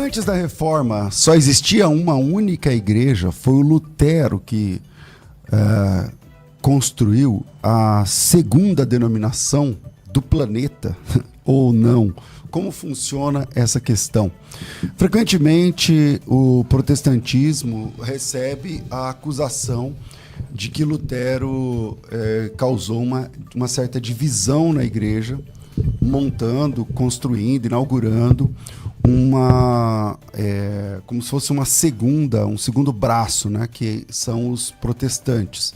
Antes da reforma, só existia uma única igreja. Foi o Lutero que construiu a segunda denominação do planeta, ou não? Como funciona essa questão? Frequentemente, o protestantismo recebe a acusação de que Lutero causou uma certa divisão na igreja, montando, construindo, inaugurando como se fosse um segundo braço, né, que são os protestantes.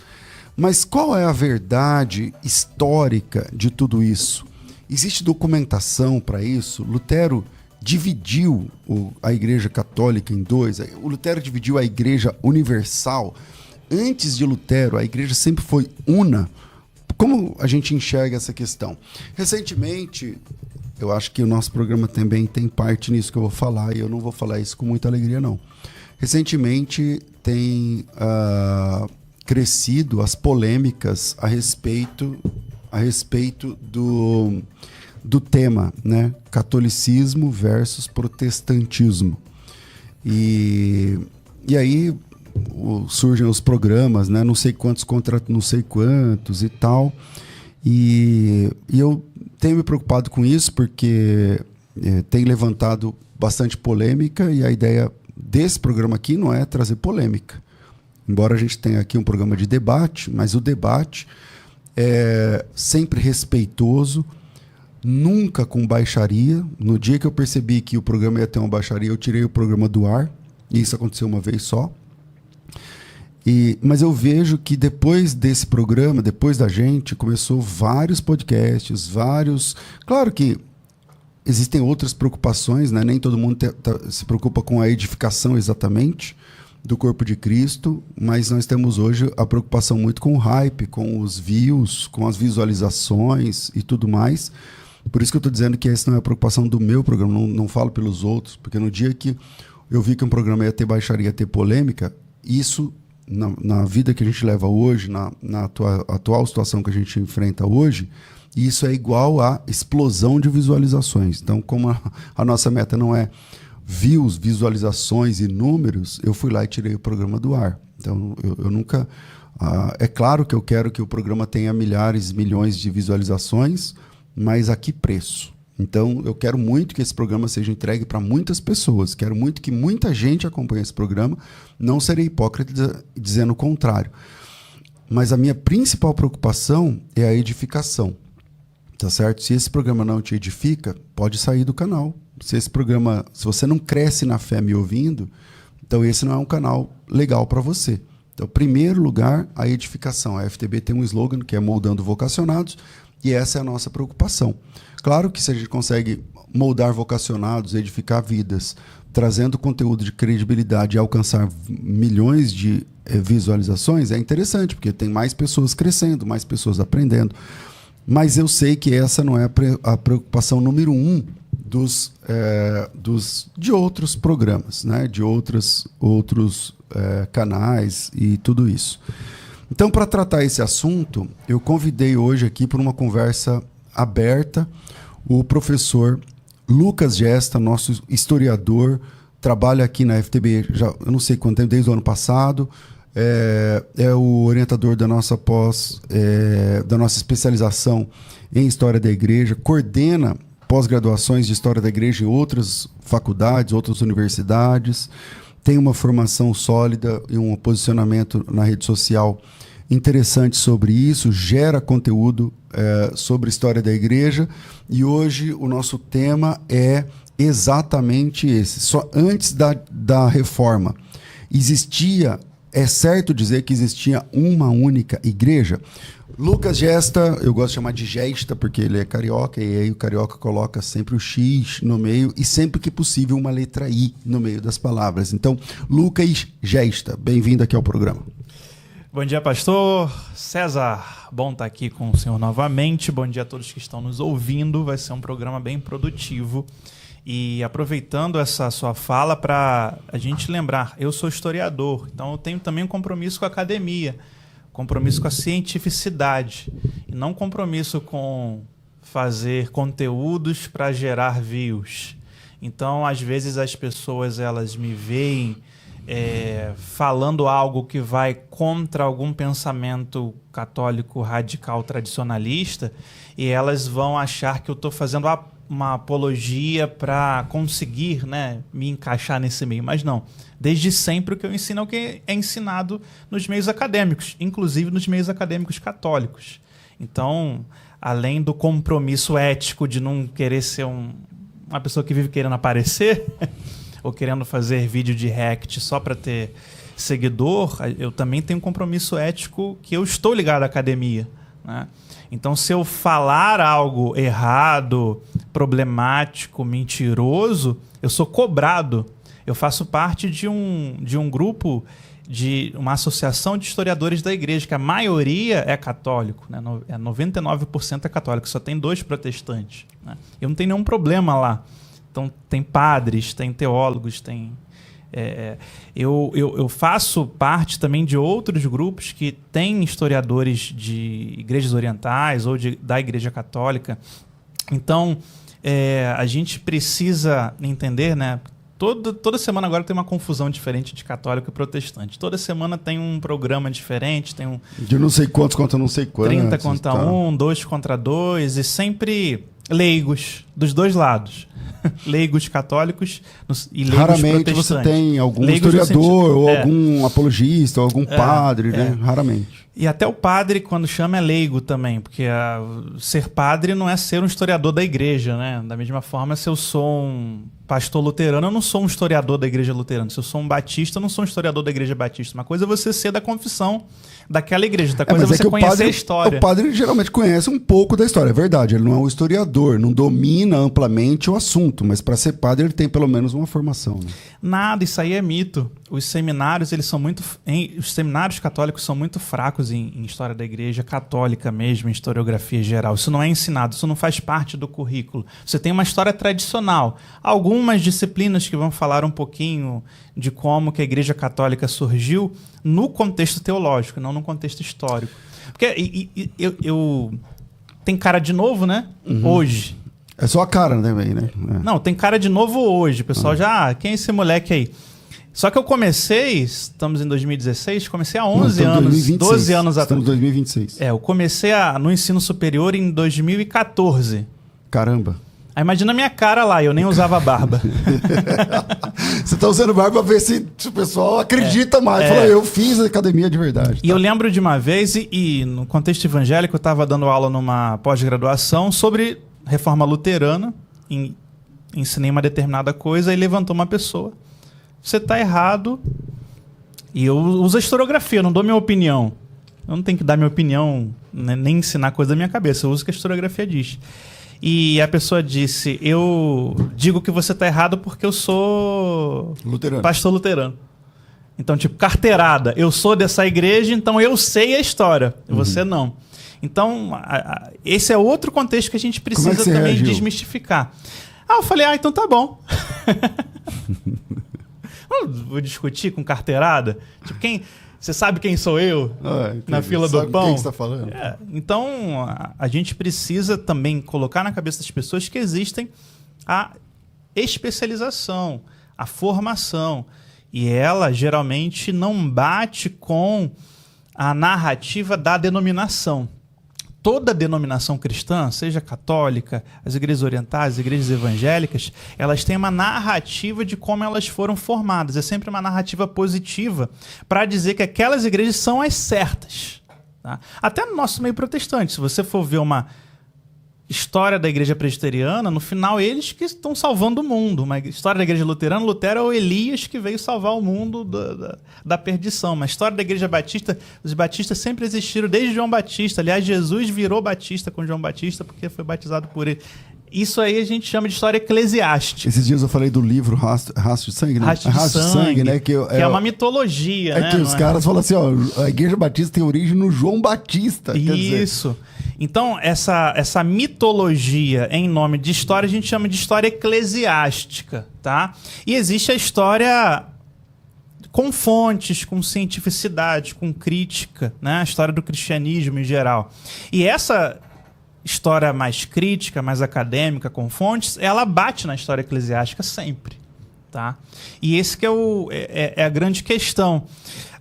Mas qual é a verdade histórica de tudo isso? Existe documentação para isso? Lutero dividiu a Igreja Católica em dois. O Lutero dividiu a Igreja Universal. Antes de Lutero, a Igreja sempre foi una. Como a gente enxerga essa questão? Recentemente, eu acho que o nosso programa também tem parte nisso que eu vou falar, e eu não vou falar isso com muita alegria, não. Recentemente tem crescido as polêmicas a respeito do tema, né? Catolicismo versus protestantismo. E aí surgem os programas, né? Não sei quantos contra não sei quantos e tal. E eu tenho me preocupado com isso porque tem levantado bastante polêmica, e a ideia desse programa aqui não é trazer polêmica. Embora a gente tenha aqui um programa de debate, mas o debate é sempre respeitoso, nunca com baixaria. No dia que eu percebi que o programa ia ter uma baixaria, eu tirei o programa do ar, e isso aconteceu uma vez só. Mas eu vejo que depois desse programa, depois da gente, começou vários podcasts, Claro que existem outras preocupações, né? Nem todo mundo se preocupa com a edificação exatamente do corpo de Cristo, mas nós temos hoje a preocupação muito com o hype, com os views, com as visualizações e tudo mais. Por isso que eu estou dizendo que essa não é a preocupação do meu programa, não falo pelos outros, porque no dia que eu vi que um programa ia ter baixaria, ia ter polêmica, isso, na vida que a gente leva hoje, na atual situação que a gente enfrenta hoje, isso é igual a explosão de visualizações. Então, como a nossa meta não é views, visualizações e números, eu fui lá e tirei o programa do ar. Então, eu nunca... é claro que eu quero que o programa tenha milhares, milhões de visualizações, mas a que preço? Então, eu quero muito que esse programa seja entregue para muitas pessoas. Quero muito que muita gente acompanhe esse programa. Não serei hipócrita dizendo o contrário. Mas a minha principal preocupação é a edificação. Tá certo? Se esse programa não te edifica, pode sair do canal. Se você não cresce na fé me ouvindo, então esse não é um canal legal para você. Então, em primeiro lugar, a edificação. A FTB tem um slogan que é moldando vocacionados, e essa é a nossa preocupação. Claro que se a gente consegue moldar vocacionados, edificar vidas, trazendo conteúdo de credibilidade e alcançar milhões de visualizações, é interessante, porque tem mais pessoas crescendo, mais pessoas aprendendo. Mas eu sei que essa não é a preocupação número 1 de outros programas, né? De outros canais e tudo isso. Então, para tratar esse assunto, eu convidei hoje aqui para uma conversa aberta o professor Lucas Gesta, nosso historiador, trabalha aqui na FTB já, eu não sei quanto tempo, desde o ano passado, é o orientador da nossa da nossa especialização em História da Igreja, coordena pós-graduações de História da Igreja em outras faculdades, outras universidades, tem uma formação sólida e um posicionamento na rede social interessante sobre isso, gera conteúdo sobre História da Igreja, e hoje o nosso tema é exatamente esse. Só antes da reforma, é certo dizer que existia uma única igreja? Lucas Gesta, eu gosto de chamar de Gesta, porque ele é carioca, e aí o carioca coloca sempre o X no meio, e sempre que possível uma letra I no meio das palavras. Então, Lucas Gesta, bem-vindo aqui ao programa. Bom dia, pastor César. Bom estar aqui com o senhor novamente. Bom dia a todos que estão nos ouvindo. Vai ser um programa bem produtivo. E aproveitando essa sua fala para a gente lembrar, eu sou historiador, então eu tenho também um compromisso com a academia, compromisso com a cientificidade, e não compromisso com fazer conteúdos para gerar views. Então, às vezes, as pessoas elas me veem falando algo que vai contra algum pensamento católico radical tradicionalista e elas vão achar que eu estou fazendo uma apologia para conseguir, né, me encaixar nesse meio. Mas não. Desde sempre o que eu ensino é o que é ensinado nos meios acadêmicos, inclusive nos meios acadêmicos católicos. Então, além do compromisso ético de não querer ser uma pessoa que vive querendo aparecer ou querendo fazer vídeo de react só para ter seguidor, eu também tenho um compromisso ético que eu estou ligado à academia, né? Então, se eu falar algo errado, problemático, mentiroso, eu sou cobrado. Eu faço parte de um grupo, de uma associação de historiadores da igreja, que a maioria é católico, né? 99% é católico, só tem 2 protestantes, né? Eu não tenho nenhum problema lá. Então, tem padres, tem teólogos, tem... Eu faço parte também de outros grupos que têm historiadores de igrejas orientais ou da Igreja Católica. Então, a gente precisa entender, né? Toda semana agora tem uma confusão diferente de católico e protestante. Toda semana tem um programa diferente, tem de não sei quantos contra não sei quantos. 30 contra 1, 2 contra 2, e sempre leigos dos dois lados. Leigos católicos e leigos raramente protestantes. Você tem algum leigos historiador ou algum apologista ou algum padre, né? Raramente. E até o padre, quando chama, é leigo também, porque ser padre não é ser um historiador da igreja, né? Da mesma forma, se eu sou um pastor luterano, eu não sou um historiador da igreja luterana. Se eu sou um batista, eu não sou um historiador da igreja batista. Uma coisa é você ser da confissão daquela igreja, outra coisa é você conhecer a história. O padre geralmente conhece um pouco da história, é verdade. Ele não é um historiador, não domina amplamente o assunto, mas para ser padre ele tem pelo menos uma formação, né? Nada, isso aí é mito. Os seminários, os seminários católicos são muito fracos em história da igreja católica mesmo, em historiografia geral. Isso não é ensinado, isso não faz parte do currículo. Você tem uma história tradicional. Algumas disciplinas que vão falar um pouquinho de como que a igreja católica surgiu no contexto teológico, não no contexto histórico. Porque eu tem cara de novo, né? Uhum. Hoje. É só a cara também, né? Não, tem cara de novo hoje. O pessoal quem é esse moleque aí? Só que eu comecei, estamos em 2016, comecei há 11 anos, 2026, 12 anos atrás. Estamos em 2026. Eu comecei no ensino superior em 2014. Caramba. Aí imagina a minha cara lá, eu nem usava barba. Você tá usando barba pra ver se o pessoal acredita mais. Fala, eu fiz academia de verdade. E eu lembro de uma vez, e no contexto evangélico, eu estava dando aula numa pós-graduação sobre reforma luterana, ensinei uma determinada coisa e levantou uma pessoa. Você está errado. E eu uso a historiografia, eu não dou minha opinião. Eu não tenho que dar minha opinião, né, nem ensinar coisa da minha cabeça. Eu uso o que a historiografia diz. E a pessoa disse, eu digo que você está errado porque eu sou pastor luterano. Então, tipo, carteirada. Eu sou dessa igreja, então eu sei a história. Você não. Então, esse é outro contexto que a gente precisa também desmistificar. Eu falei, então tá bom. Vou discutir com carteirada? Tipo, você sabe quem sou eu na fila do pão? Quem você tá falando? Então, a gente precisa também colocar na cabeça das pessoas que existem a especialização, a formação. E ela, geralmente, não bate com a narrativa da denominação. Toda denominação cristã, seja católica, as igrejas orientais, as igrejas evangélicas, elas têm uma narrativa de como elas foram formadas. É sempre uma narrativa positiva para dizer que aquelas igrejas são as certas. Tá? Até no nosso meio protestante, se você for ver uma história da igreja presbiteriana, no final eles que estão salvando o mundo. Uma história da igreja luterana, Lutero é o Elias que veio salvar o mundo da perdição. Uma história da igreja batista, os batistas sempre existiram desde João Batista. Aliás, Jesus virou batista com João Batista porque foi batizado por ele. Isso aí a gente chama de história eclesiástica. Esses dias eu falei do livro Rastro de Sangue, né? Rastro de Sangue, né? Que é uma mitologia, né? Que os caras falam assim, a igreja batista tem origem no João Batista. Isso. Então, essa mitologia em nome de história, a gente chama de história eclesiástica, tá? E existe a história com fontes, com cientificidade, com crítica, né? A história do cristianismo em geral. E essa história mais crítica, mais acadêmica, com fontes, ela bate na história eclesiástica sempre. Tá? E esse que é a grande questão.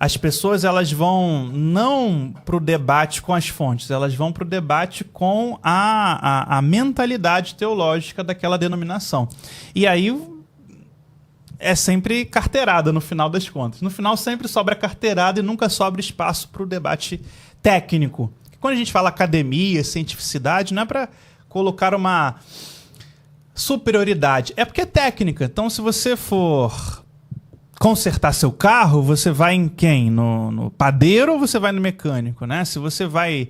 As pessoas elas vão não para o debate com as fontes, elas vão para o debate com a mentalidade teológica daquela denominação. E aí é sempre carteirada no final das contas. No final sempre sobra carteirada e nunca sobra espaço para o debate técnico. Quando a gente fala academia, cientificidade, não é para colocar uma superioridade, é porque é técnica. Então, se você for consertar seu carro, você vai em quem? No padeiro ou você vai no mecânico, né? Se você vai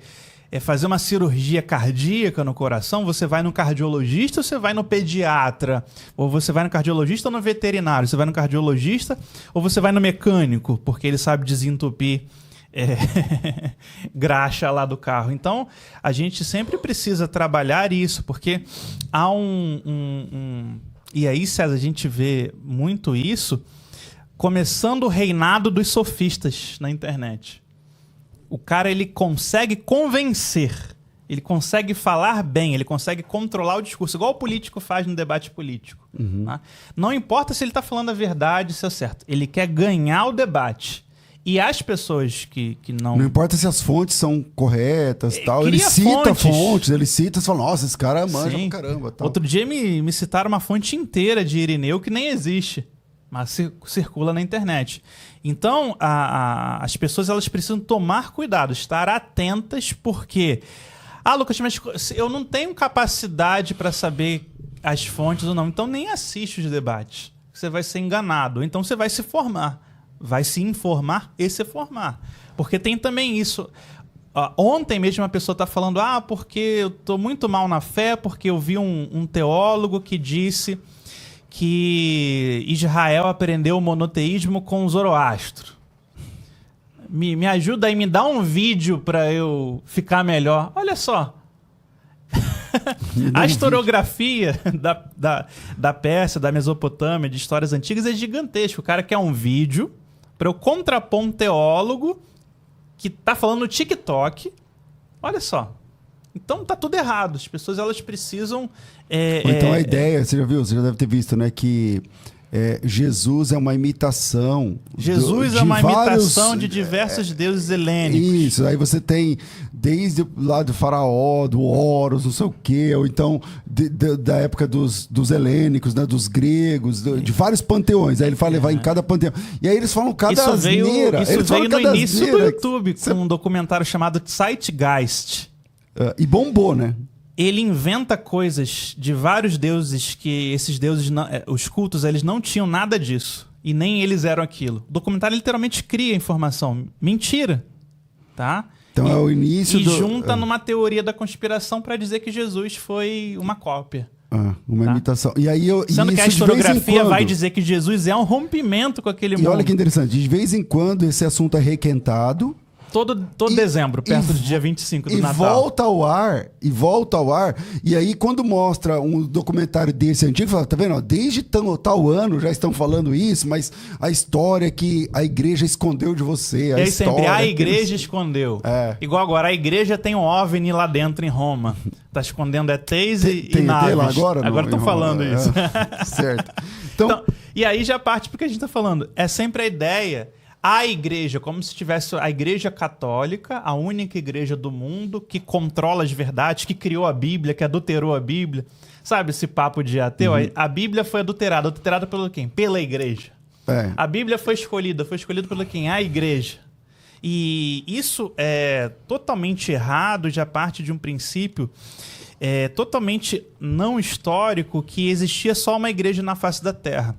fazer uma cirurgia cardíaca no coração, você vai no cardiologista ou você vai no pediatra? Ou você vai no cardiologista ou no veterinário? Você vai no cardiologista ou você vai no mecânico? Porque ele sabe desentupir graxa lá do carro. Então, a gente sempre precisa trabalhar isso, porque há E aí, César, a gente vê muito isso começando o reinado dos sofistas na internet. O cara, ele consegue convencer, ele consegue falar bem, ele consegue controlar o discurso, igual o político faz no debate político. Tá? Não importa se ele está falando a verdade, se é certo. Ele quer ganhar o debate. E as pessoas que não... Não importa se as fontes são corretas e tal. Ele cita fontes, ele cita e fala, nossa, esse cara manja pra caramba. Tal. Outro dia me citaram uma fonte inteira de Irineu que nem existe, mas circula na internet. Então, as pessoas elas precisam tomar cuidado, estar atentas, porque... Lucas, mas eu não tenho capacidade para saber as fontes ou não, então nem assiste os debates. Você vai ser enganado, então você vai se formar. Vai se informar e se formar. Porque tem também isso. Ontem mesmo uma pessoa está falando, porque eu estou muito mal na fé, porque eu vi um teólogo que disse que Israel aprendeu o monoteísmo com Zoroastro. Me ajuda aí, me dá um vídeo para eu ficar melhor. Olha só. A historiografia da Pérsia, da Mesopotâmia, de histórias antigas é gigantesca. O cara quer um vídeo para eu contrapor um teólogo que tá falando no TikTok. Olha só. Então tá tudo errado. As pessoas elas precisam... então a ideia, você já viu, você já deve ter visto, né? Que Jesus é uma imitação. Jesus é uma imitação de diversos deuses helênicos. Isso, aí você tem desde lá do faraó, do Horus, não sei o quê, ou então da época dos helênicos, né, dos gregos, de vários panteões. Aí ele fala, vai em cada panteão. E aí eles falam cada asneira. Isso veio no início do YouTube, com um documentário chamado Zeitgeist. E bombou, né? Ele inventa coisas de vários deuses que esses deuses, os cultos, eles não tinham nada disso. E nem eles eram aquilo. O documentário literalmente cria informação. Mentira. Tá? Então é o início do... E junta numa teoria da conspiração para dizer que Jesus foi uma cópia. Uma imitação. E aí Sendo que a historiografia vai dizer que Jesus é um rompimento com aquele mundo. E olha que interessante. De vez em quando esse assunto é requentado. Todo dezembro, perto do dia 25 do Natal. E volta ao ar. E aí, quando mostra um documentário desse antigo, fala, tá vendo? Desde tal ano já estão falando isso, mas a história que a igreja escondeu de você. E aí sempre, a igreja escondeu. Igual agora, a igreja tem um OVNI lá dentro em Roma. Tá escondendo ETs e naves. Lá agora? Agora estão falando isso. Certo. Então, e aí já parte porque a gente tá falando. É sempre a ideia... A igreja, como se tivesse a igreja católica, a única igreja do mundo que controla as verdades, que criou a Bíblia, que adulterou a Bíblia. Sabe esse papo de ateu? A Bíblia foi adulterada. Adulterada pelo quem? Pela igreja. A Bíblia foi escolhida pelo quem? A igreja. E isso é totalmente errado, já parte de um princípio totalmente não histórico, que existia só uma igreja na face da Terra.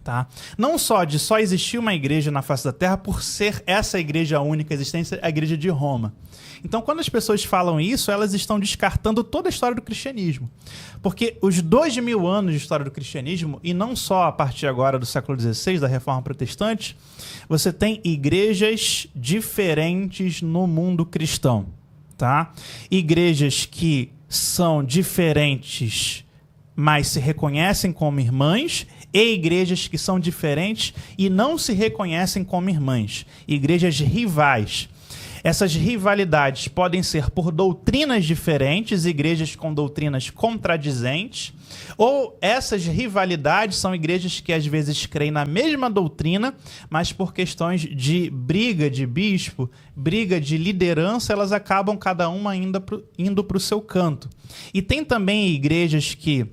Tá? Não só existir uma igreja na face da Terra por ser essa igreja única existente, a igreja de Roma. Então, quando as pessoas falam isso, elas estão descartando toda a história do cristianismo. Porque os 2000 anos de história do cristianismo, e não só a partir agora do século XVI, da Reforma Protestante, você tem igrejas diferentes no mundo cristão. Tá? Igrejas que são diferentes, mas se reconhecem como irmãs, e igrejas que são diferentes e não se reconhecem como irmãs. Igrejas rivais. Essas rivalidades podem ser por doutrinas diferentes, igrejas com doutrinas contradizentes, ou essas rivalidades são igrejas que às vezes creem na mesma doutrina, mas por questões de briga de bispo, briga de liderança, elas acabam cada uma indo para o seu canto. E tem também igrejas que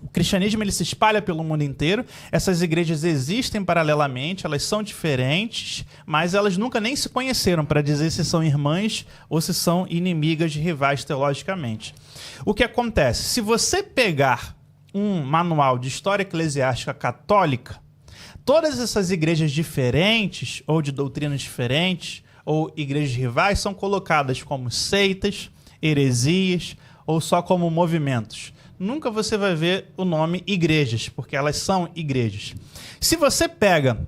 o cristianismo ele se espalha pelo mundo inteiro. Essas igrejas existem paralelamente, elas são diferentes, mas elas nunca nem se conheceram para dizer se são irmãs ou se são inimigas rivais teologicamente. O que acontece? Se você pegar um manual de história eclesiástica católica, todas essas igrejas diferentes, ou de doutrinas diferentes, ou igrejas rivais, são colocadas como seitas, heresias, ou só como movimentos. Nunca você vai ver o nome igrejas, porque elas são igrejas. Se você pega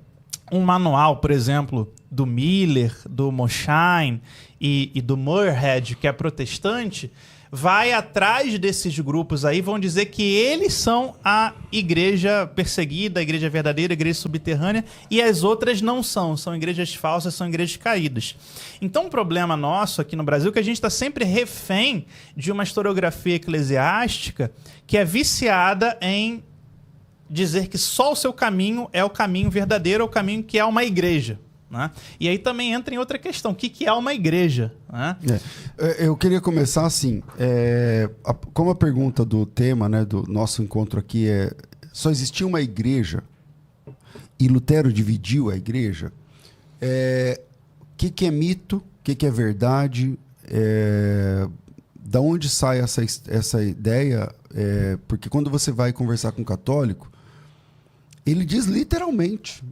um manual, por exemplo, do Miller, do Moshine e do Moorhead, que é protestante, vai atrás desses grupos aí, vão dizer que eles são a igreja perseguida, a igreja verdadeira, a igreja subterrânea, e as outras não são igrejas falsas, são igrejas caídas. Então um problema nosso aqui no Brasil é que a gente está sempre refém de uma historiografia eclesiástica que é viciada em dizer que só o seu caminho é o caminho verdadeiro, é o caminho que é uma igreja. Né? E aí também entra em outra questão, o que é uma igreja? Né? Eu queria começar assim, como a pergunta do tema, né, do nosso encontro aqui é, só existia uma igreja e Lutero dividiu a igreja, o que é mito, o que é verdade, da onde sai essa ideia, porque quando você vai conversar com um católico, ele diz literalmente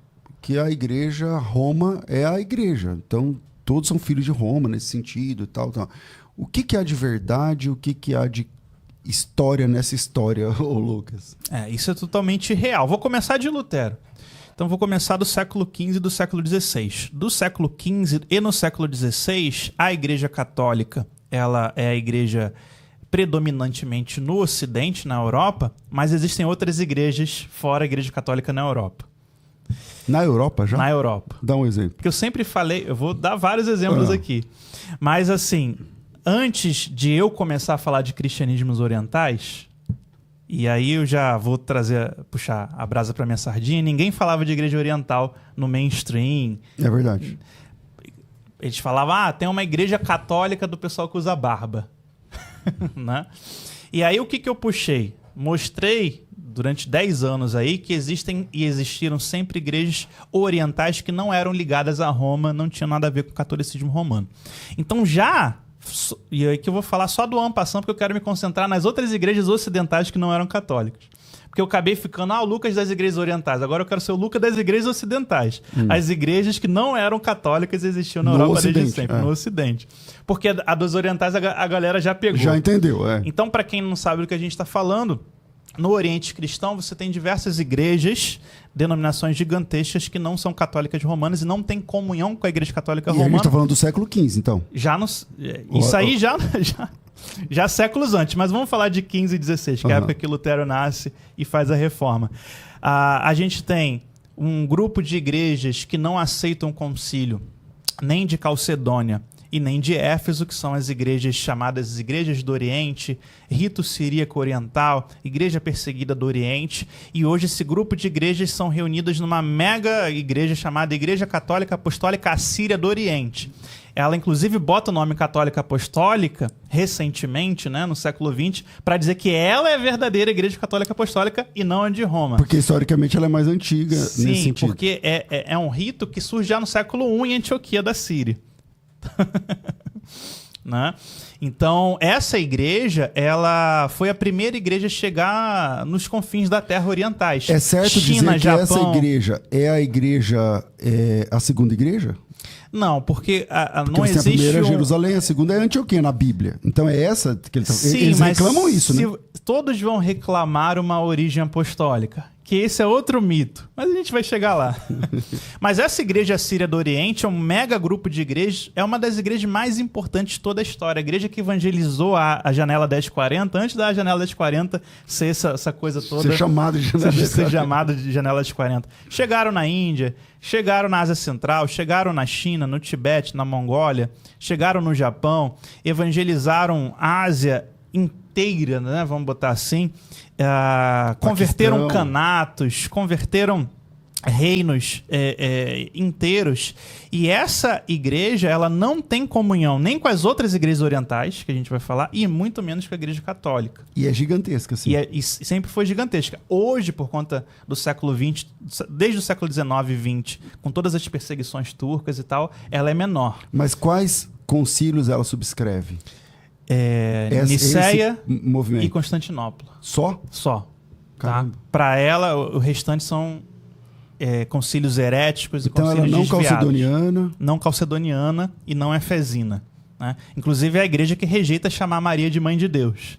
que a igreja, Roma é a igreja. Então, todos são filhos de Roma nesse sentido e tal. O que há de verdade, o que há de história nessa história, ô Lucas? Isso é totalmente real. Vou começar de Lutero. Então, vou começar do século XV e do século XVI. Do século XV e no século XVI, a igreja católica, ela é a igreja predominantemente no Ocidente, na Europa, mas existem outras igrejas fora a igreja católica na Europa. Na Europa já? Na Europa. Dá um exemplo. Porque eu sempre falei, eu vou dar vários exemplos aqui. Mas assim, antes de eu começar a falar de cristianismos orientais, e aí eu já vou puxar a brasa para minha sardinha, ninguém falava de igreja oriental no mainstream. É verdade. Eles falavam, tem uma igreja católica do pessoal que usa barba. Né? E aí o que eu puxei? Mostrei durante 10 anos aí que existem e existiram sempre igrejas orientais que não eram ligadas a Roma, não tinham nada a ver com o catolicismo romano. Então e aí que eu vou falar só do en passant, porque eu quero me concentrar nas outras igrejas ocidentais que não eram católicas. Porque eu acabei ficando, o Lucas das igrejas orientais, agora eu quero ser o Lucas das igrejas ocidentais. As igrejas que não eram católicas existiam na Europa desde sempre, no Ocidente. Porque a dos orientais a galera já pegou. Já entendeu, Então, para quem não sabe do que a gente está falando, no Oriente Cristão você tem diversas igrejas, denominações gigantescas que não são católicas romanas e não têm comunhão com a igreja católica romana. E a gente está falando do século XV, então. Isso aí já séculos antes, mas vamos falar de 15 e 16, que é a época que Lutero nasce e faz a reforma. A gente tem um grupo de igrejas que não aceitam o concílio, nem de Calcedônia e nem de Éfeso, que são as igrejas chamadas Igrejas do Oriente, Rito Siríaco Oriental, Igreja Perseguida do Oriente, e hoje esse grupo de igrejas são reunidas numa mega igreja chamada Igreja Católica Apostólica Assíria do Oriente. Ela, inclusive, bota o nome Católica Apostólica, recentemente, né, no século XX, para dizer que ela é a verdadeira Igreja Católica Apostólica e não a de Roma. Porque, historicamente, ela é mais antiga nesse sentido. Sim, porque é um rito que surge já no século I em Antioquia da Síria. Né? Então, essa igreja, ela foi a primeira igreja a chegar nos confins da Terra orientais. É certo China, dizer que Japão... essa igreja é a igreja, a segunda igreja? Não, porque não você existe... A primeira é Jerusalém, a segunda é Antioquia, na Bíblia. Então é essa que eles Sim, eles reclamam isso, né? Todos vão reclamar uma origem apostólica. que esse é outro mito, mas a gente vai chegar lá. Mas essa igreja síria do Oriente é um mega grupo de igrejas, é uma das igrejas mais importantes de toda a história. A igreja que evangelizou a janela 1040, antes da janela 1040 ser essa coisa toda. Ser chamado de janela 1040. Ser chamado de janela 1040. Chegaram na Índia, chegaram na Ásia Central, chegaram na China, no Tibete, na Mongólia, chegaram no Japão, evangelizaram a Ásia inteira, né? Vamos botar assim. Converteram canatos, converteram reinos inteiros. E essa igreja, ela não tem comunhão nem com as outras igrejas orientais, que a gente vai falar, e muito menos com a igreja católica. E é gigantesca, sim. E sempre foi gigantesca. Hoje, por conta do século XX, desde o século XIX e XX, com todas as perseguições turcas e tal, ela é menor. Mas quais concílios ela subscreve? Nicéia movimento. e Constantinopla. Só? Só. Tá? Caramba. Para ela, o restante são concílios heréticos e então concílios ela não desviados. calcedoniana. Não calcedoniana e não efesina. Né? Inclusive é a igreja que rejeita chamar Maria de mãe de Deus.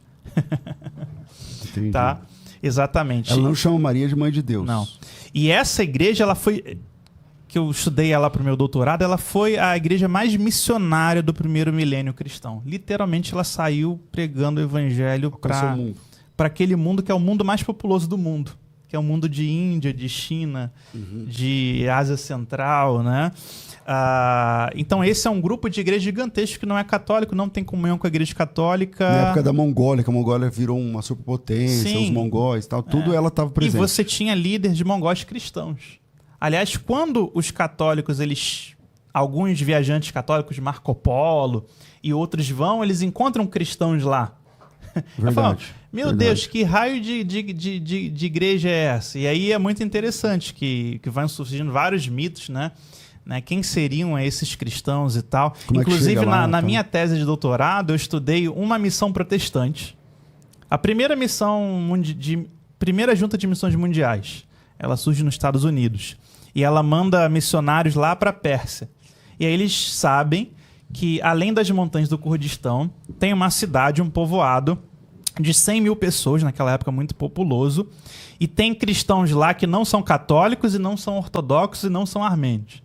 Entendi. Tá? Exatamente. Ela não chama Maria de mãe de Deus. Não. E essa igreja, ela foi... que eu estudei ela para o meu doutorado, ela foi a igreja mais missionária do primeiro milênio cristão. Literalmente, ela saiu pregando o evangelho para aquele mundo que é o mundo mais populoso do mundo, que é o mundo de Índia, de China, de Ásia Central, né? Então, esse é um grupo de igreja gigantesco que não é católico, não tem comunhão com a igreja católica. Na época da Mongólia, que a Mongólia virou uma superpotência, Sim. os mongóis, tal, tudo ela estava presente. E você tinha líderes de mongóis cristãos. Aliás, quando os católicos, alguns viajantes católicos, Marco Polo e outros vão, eles encontram cristãos lá. Verdade. Falam, meu verdade. Deus, que raio de igreja é essa? E aí é muito interessante que vão surgindo vários mitos, né? Quem seriam esses cristãos e tal. Como Inclusive, é que chega lá, na então? minha tese de doutorado, eu estudei uma missão protestante. A primeira primeira junta de missões mundiais. Ela surge nos Estados Unidos. E ela manda missionários lá para a Pérsia. E aí eles sabem que, além das montanhas do Kurdistão, tem uma cidade, um povoado de 100 mil pessoas, naquela época muito populoso. E tem cristãos lá que não são católicos e não são ortodoxos e não são armênios.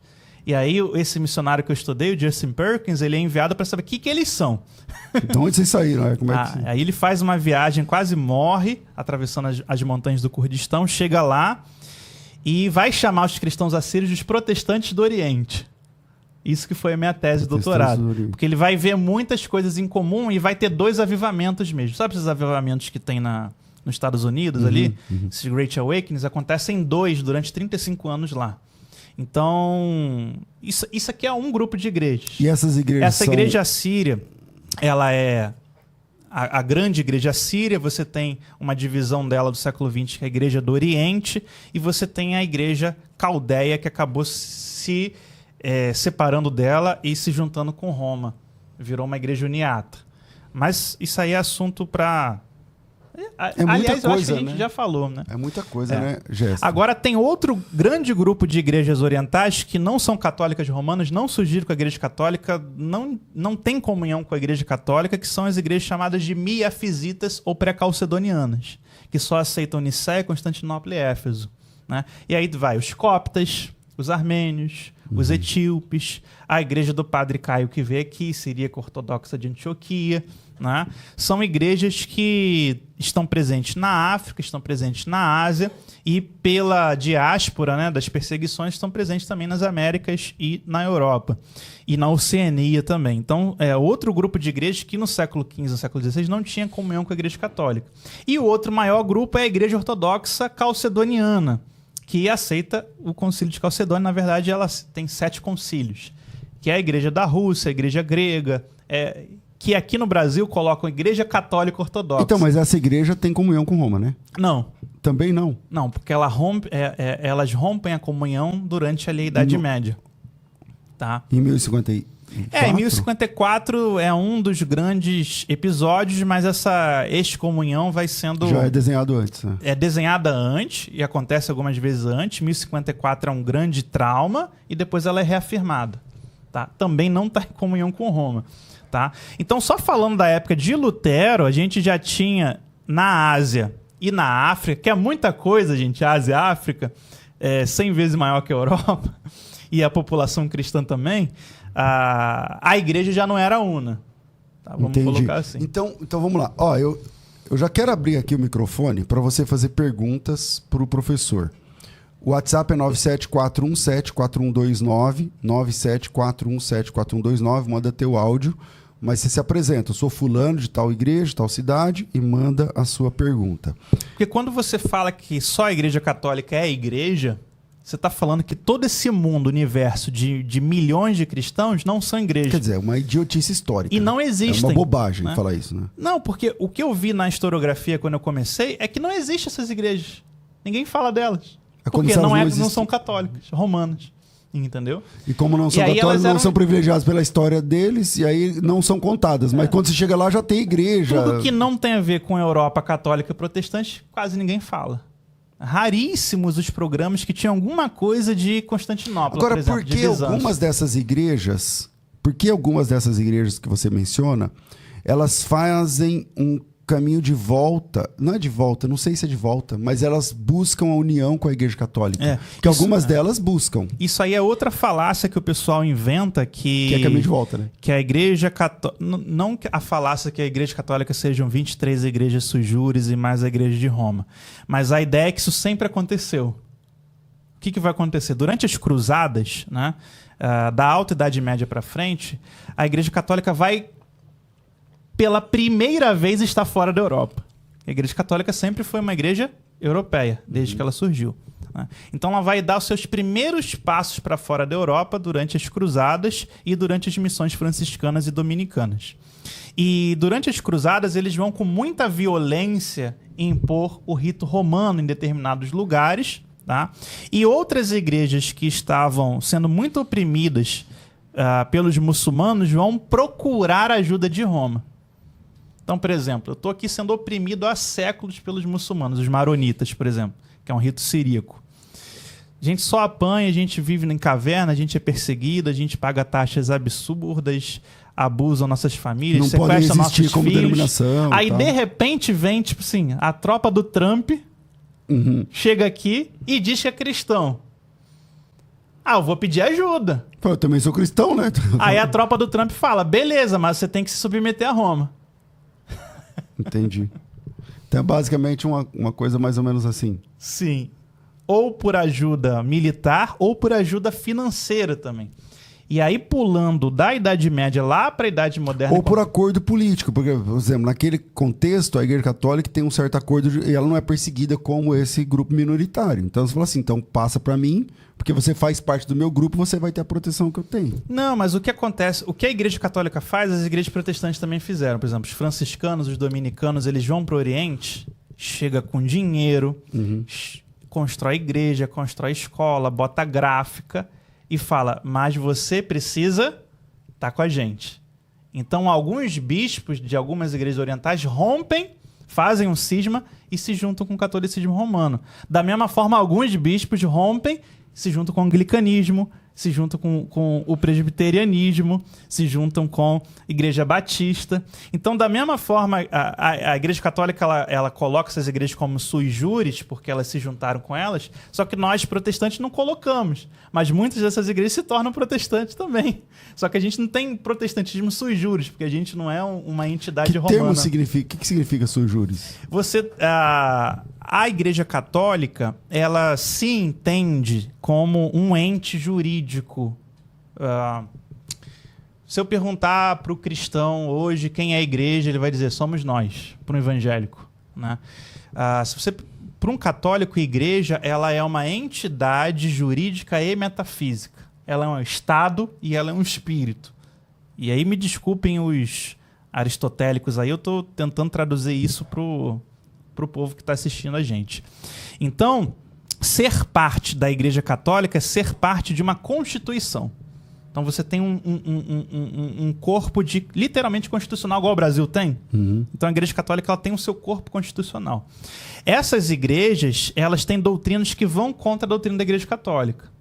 E aí esse missionário que eu estudei, o Justin Perkins, ele é enviado para saber o que eles são. De onde vocês saíram? Como é que... Aí ele faz uma viagem, quase morre, atravessando as montanhas do Kurdistão, chega lá e vai chamar os cristãos assírios de protestantes do Oriente. Isso que foi a minha tese de doutorado. Porque ele vai ver muitas coisas em comum e vai ter 2 avivamentos mesmo. Sabe esses avivamentos que tem nos Estados Unidos ali? Esses Great Awakenings acontecem 2 durante 35 anos lá. Então, isso aqui é um grupo de igrejas. E essas igrejas Essa igreja assíria, ela é a grande igreja assíria. Você tem uma divisão dela do século XX, que é a igreja do Oriente, e você tem a igreja caldeia, que acabou se separando dela e se juntando com Roma. Virou uma igreja uniata. Mas isso aí é assunto para... Aliás, eu acho que a gente já falou, né? É muita coisa, né, Jéssica? Agora, tem outro grande grupo de igrejas orientais que não são católicas romanas, não surgiram com a igreja católica, não tem comunhão com a igreja católica, que são as igrejas chamadas de miafisitas ou pré-calcedonianas, que só aceitam Nicéia, Constantinopla e Éfeso. Né? E aí vai os coptas, os armênios, os etíopes, a igreja do Padre Caio que veio aqui, siríaca ortodoxa de Antioquia. Né? São igrejas que estão presentes na África, estão presentes na Ásia e pela diáspora, né, das perseguições estão presentes também nas Américas e na Europa e na Oceania também. Então é outro grupo de igrejas que no século XV, no século XVI não tinha comunhão com a igreja católica. E o outro maior grupo é a igreja ortodoxa calcedoniana, que aceita o concílio de Calcedônia. Na verdade, ela tem 7 concílios, que é a igreja da Rússia, a igreja grega, que aqui no Brasil colocam igreja católica ortodoxa. Então, mas essa igreja tem comunhão com Roma, né? Não. Também não? Não, porque elas rompem a comunhão durante a Idade Média. Tá? Em 1054? Em 1054 é um dos grandes episódios, mas essa excomunhão vai sendo... Já é desenhado antes, né? É desenhada antes e acontece algumas vezes antes. 1054 é um grande trauma e depois ela é reafirmada. Tá? Também não está em comunhão com Roma. Tá? Então, só falando da época de Lutero, a gente já tinha na Ásia e na África, que é muita coisa, gente, Ásia e África, 100 vezes maior que a Europa, e a população cristã também, a igreja já não era una. Tá, vamos colocar assim. Então vamos lá. Ó, eu já quero abrir aqui o microfone para você fazer perguntas para o professor. O WhatsApp é 974174129, 974174129, manda teu áudio, mas você se apresenta. Eu sou fulano de tal igreja, tal cidade, e manda a sua pergunta. Porque quando você fala que só a igreja católica é a igreja, você está falando que todo esse mundo, universo de milhões de cristãos não são igrejas. Quer dizer, é uma idiotice histórica. E não existem. É uma bobagem, né, falar isso, né? Não, porque o que eu vi na historiografia quando eu comecei é que não existem essas igrejas. Ninguém fala delas. Porque não são católicas, romanas. Entendeu? E como não são católicos, não são privilegiados pela história deles, e aí não são contadas. Mas quando você chega lá, já tem igreja. Tudo que não tem a ver com a Europa católica e protestante, quase ninguém fala. Raríssimos os programas que tinham alguma coisa de Constantinopla, agora, por exemplo, por que algumas dessas igrejas que você menciona, elas fazem um caminho de volta, não é de volta, não sei se é de volta, mas elas buscam a união com a Igreja Católica. Que algumas delas buscam. Isso aí é outra falácia que o pessoal inventa que... é caminho de volta, né? Que a Igreja Católica... Não a falácia que a Igreja Católica sejam 23 igrejas sui juris e mais a Igreja de Roma. Mas a ideia é que isso sempre aconteceu. O que vai acontecer? Durante as cruzadas, né, da Alta Idade Média para frente, a Igreja Católica vai... pela primeira vez está fora da Europa. A Igreja Católica sempre foi uma igreja europeia, desde que ela surgiu. Né? Então ela vai dar os seus primeiros passos para fora da Europa durante as cruzadas e durante as missões franciscanas e dominicanas. E durante as cruzadas eles vão com muita violência impor o rito romano em determinados lugares. Tá? E outras igrejas que estavam sendo muito oprimidas pelos muçulmanos vão procurar a ajuda de Roma. Então, por exemplo, eu estou aqui sendo oprimido há séculos pelos muçulmanos, os maronitas, por exemplo, que é um rito siríaco. A gente só apanha, a gente vive em caverna, a gente é perseguido, a gente paga taxas absurdas, abusam nossas famílias, sequestram nossos como filhos. Denominação, aí, de repente, vem, tipo assim, a tropa do Trump chega aqui e diz que é cristão. Eu vou pedir ajuda. Pô, eu também sou cristão, né? Aí a tropa do Trump fala, beleza, mas você tem que se submeter a Roma. Entendi. Então é basicamente uma coisa mais ou menos assim. Sim. Ou por ajuda militar ou por ajuda financeira também. E aí, pulando da Idade Média lá para a Idade Moderna... Ou por acordo político. Porque, por exemplo, naquele contexto, a Igreja Católica tem um certo acordo e ela não é perseguida como esse grupo minoritário. Então, você fala assim, então passa para mim, porque você faz parte do meu grupo, você vai ter a proteção que eu tenho. Não, mas o que acontece... O que a Igreja Católica faz, as igrejas protestantes também fizeram. Por exemplo, os franciscanos, os dominicanos, eles vão para o Oriente, chega com dinheiro, constrói igreja, constrói escola, bota gráfica... e fala, mas você precisa estar com a gente. Então, alguns bispos de algumas igrejas orientais rompem, fazem um cisma e se juntam com o catolicismo romano. Da mesma forma, alguns bispos rompem, se juntam com o anglicanismo, se juntam com o presbiterianismo, se juntam com a Igreja Batista. Então, da mesma forma, a Igreja Católica ela coloca essas igrejas como sui juris, porque elas se juntaram com elas, só que nós, protestantes, não colocamos. Mas muitas dessas igrejas se tornam protestantes também. Só que a gente não tem protestantismo sui juris, porque a gente não é uma entidade romana. O que significa sui juris? A Igreja Católica, ela se entende como um ente jurídico. Se eu perguntar para o cristão hoje quem é a igreja, ele vai dizer, somos nós, para um evangélico. Né? Para um católico, a igreja ela é uma entidade jurídica e metafísica. Ela é um estado e ela é um espírito. E aí me desculpem os aristotélicos aí, eu estou tentando traduzir isso para o povo que está assistindo a gente. Então, ser parte da Igreja Católica é ser parte de uma constituição. Então você tem um corpo literalmente constitucional, igual o Brasil tem. Então a Igreja Católica ela tem o seu corpo constitucional. Essas igrejas, elas têm doutrinas que vão contra a doutrina da Igreja Católica.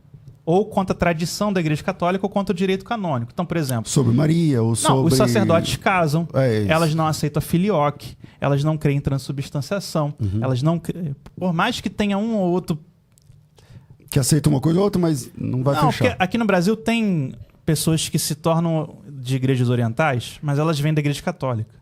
ou contra a tradição da Igreja Católica ou contra o direito canônico. Então, por exemplo... Sobre Maria ou sobre... Não, os sacerdotes casam, isso. Elas não aceitam a filioque, elas não creem em transubstanciação, elas não... Por mais que tenha um ou outro... Que aceita uma coisa ou outra, mas não vai fechar. Porque aqui no Brasil tem pessoas que se tornam de igrejas orientais, mas elas vêm da Igreja Católica.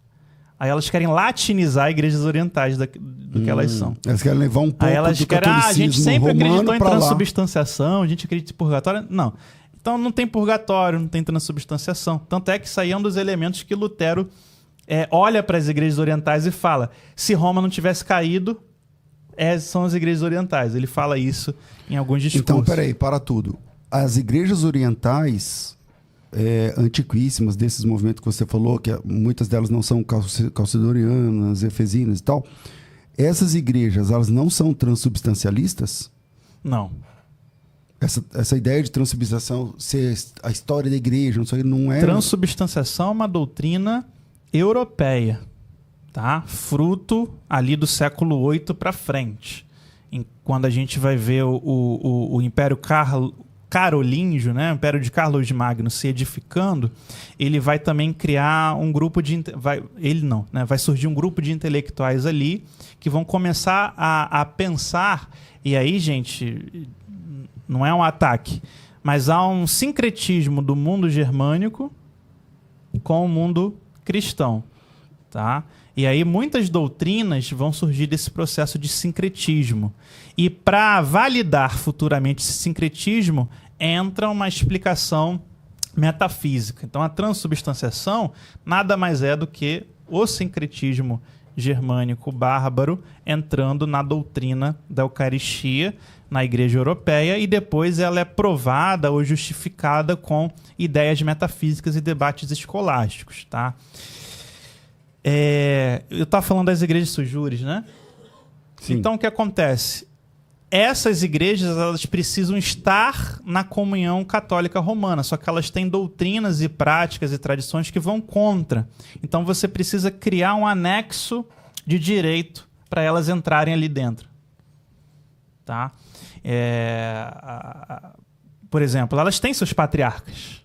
Aí elas querem latinizar igrejas orientais do que elas são. Elas querem levar um pouco aí elas do querem, a gente sempre acreditou em transubstanciação, lá. A gente acredita em purgatório. Não. Então não tem purgatório, não tem transubstanciação. Tanto é que isso aí é um dos elementos que Lutero olha para as igrejas orientais e fala: se Roma não tivesse caído, são as igrejas orientais. Ele fala isso em alguns discursos. Então, peraí, para tudo. As igrejas orientais... antiquíssimas desses movimentos que você falou, que muitas delas não são calcedonianas, efesinas e tal, essas igrejas, elas não são transubstancialistas? Não. Essa ideia de transubstanciação ser a história da igreja, não é... Transubstanciação é uma doutrina europeia, tá? Fruto ali do século VIII para frente. Quando a gente vai ver o Império Carolíngio, né? O Império de Carlos Magno se edificando, ele vai também criar um grupo de... Vai surgir um grupo de intelectuais ali que vão começar a pensar, e aí, gente, não é um ataque, mas há um sincretismo do mundo germânico com o mundo cristão, tá? E aí muitas doutrinas vão surgir desse processo de sincretismo. E para validar futuramente esse sincretismo, entra uma explicação metafísica. Então a transubstanciação nada mais é do que o sincretismo germânico bárbaro entrando na doutrina da Eucaristia na Igreja Europeia, e depois ela é provada ou justificada com ideias metafísicas e debates escolásticos, tá? Eu estava falando das igrejas sujures, né? Sim. Então, o que acontece? Essas igrejas, elas precisam estar na comunhão católica romana, só que elas têm doutrinas e práticas e tradições que vão contra. Então, você precisa criar um anexo de direito para elas entrarem ali dentro. Tá? Por exemplo, elas têm seus patriarcas.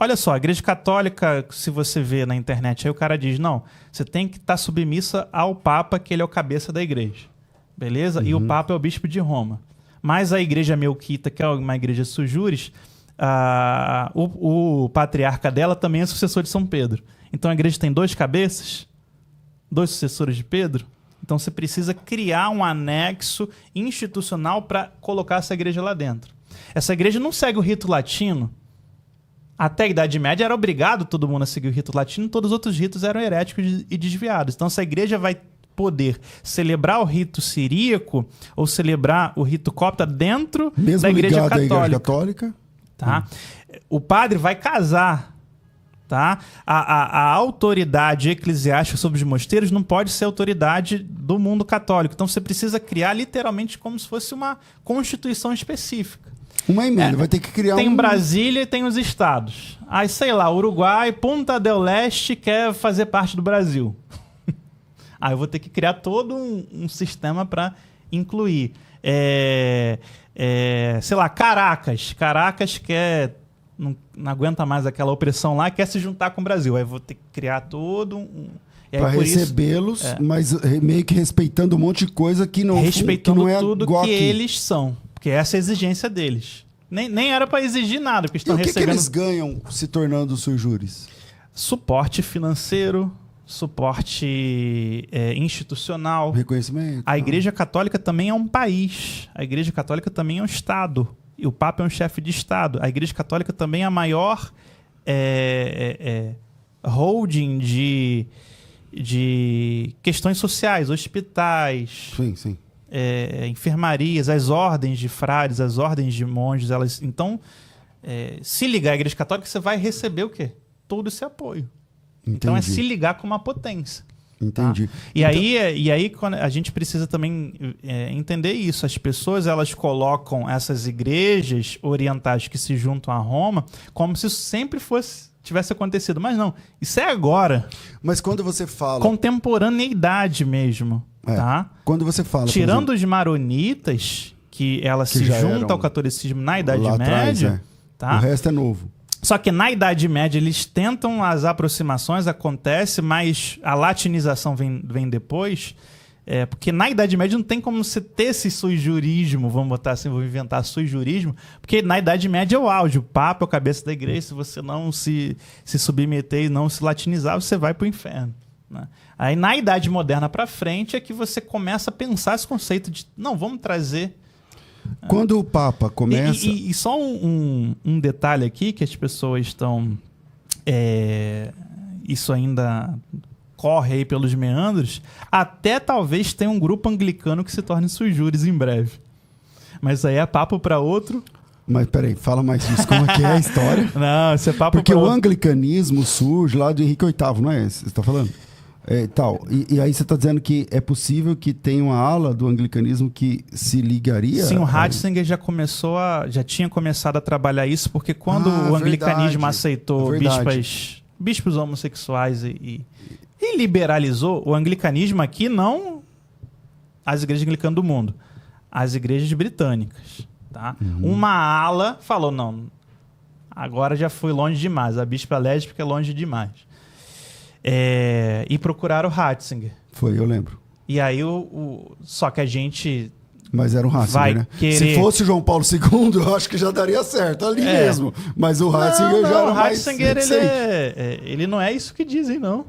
Olha só, a Igreja Católica, se você vê na internet, aí o cara diz, não, você tem que estar submissa ao Papa, que ele é o cabeça da igreja. Beleza? E o Papa é o bispo de Roma. Mas a Igreja Melquita, que é uma igreja sujures, o patriarca dela também é sucessor de São Pedro. Então a igreja tem 2 cabeças, 2 sucessores de Pedro. Então você precisa criar um anexo institucional para colocar essa igreja lá dentro. Essa igreja não segue o rito latino. Até a Idade Média era obrigado todo mundo a seguir o rito latino, todos os outros ritos eram heréticos e desviados. Então essa igreja vai poder celebrar o rito siríaco ou celebrar o rito copta dentro da Igreja Católica. Igreja Católica. Tá? O padre vai casar. Tá? A autoridade eclesiástica sobre os mosteiros não pode ser autoridade do mundo católico. Então você precisa criar literalmente como se fosse uma constituição específica. Uma emenda, vai ter que criar Tem Brasília e tem os estados. Aí, sei lá, Uruguai, Punta del Este quer fazer parte do Brasil. Aí eu vou ter que criar todo um sistema para incluir. Sei lá, Caracas. Caracas quer... Não aguenta mais aquela opressão lá e quer se juntar com o Brasil. Aí eu vou ter que criar todo um... Para recebê-los, mas meio que respeitando um monte de coisa que não, respeitando que não é tudo igual que aqui. Eles são. Porque essa é a exigência deles. Nem era para exigir nada, porque estão recebendo... que eles ganham se tornando sujures? Suporte financeiro, suporte institucional. Reconhecimento. A Igreja Católica também é um país. A Igreja Católica também é um Estado. E o Papa é um chefe de Estado. A Igreja Católica também é a maior holding de questões sociais, hospitais. Sim. Enfermarias, as ordens de frades, as ordens de monges, elas... Então, se ligar à Igreja Católica, você vai receber o quê? Todo esse apoio. Entendi. Então, é se ligar com uma potência. Entendi. Tá? E aí quando a gente precisa também entender isso. As pessoas, elas colocam essas igrejas orientais que se juntam a Roma como se isso sempre tivesse acontecido. Mas não, isso é agora. Mas quando você fala... Contemporaneidade mesmo. Tá? Quando você fala... Tirando os maronitas, que ela se junta ao catolicismo na Idade Média. Tá? O resto é novo. Só que na Idade Média eles tentam, as aproximações acontecem, mas a latinização vem depois. Porque na Idade Média não tem como você ter esse suijurismo, vamos botar assim, vou inventar suijurismo, porque na Idade Média é o auge, o Papa é o cabeça da igreja, se você não se submeter e não se latinizar, você vai para o inferno. Né? Aí na Idade Moderna para frente é que você começa a pensar esse conceito de, não, vamos trazer... Quando o Papa começa... E só um detalhe aqui, que as pessoas estão... isso ainda... corre aí pelos meandros, até talvez tenha um grupo anglicano que se torne sui juris em breve. Mas aí é papo para outro. Mas peraí, fala mais disso. Como é que é a história? Não, isso é papo porque o anglicanismo surge lá do Henrique VIII, não é esse? Você está falando? E aí você está dizendo que é possível que tenha uma ala do anglicanismo que se ligaria? Sim, o Ratzinger já tinha começado a trabalhar isso, porque quando o anglicanismo aceitou bispos homossexuais e liberalizou o anglicanismo aqui, não as igrejas anglicanas do mundo, as igrejas britânicas. Tá? Uma ala falou, não, agora já foi longe demais, a bispa lésbica é longe demais. E procuraram o Ratzinger. Foi, eu lembro. E aí, só que a gente... Mas era o Ratzinger, né? Querer... Se fosse o João Paulo II, eu acho que já daria certo ali mesmo. Mas o Ratzinger já era mais... O Ratzinger, ele não é isso que dizem, não.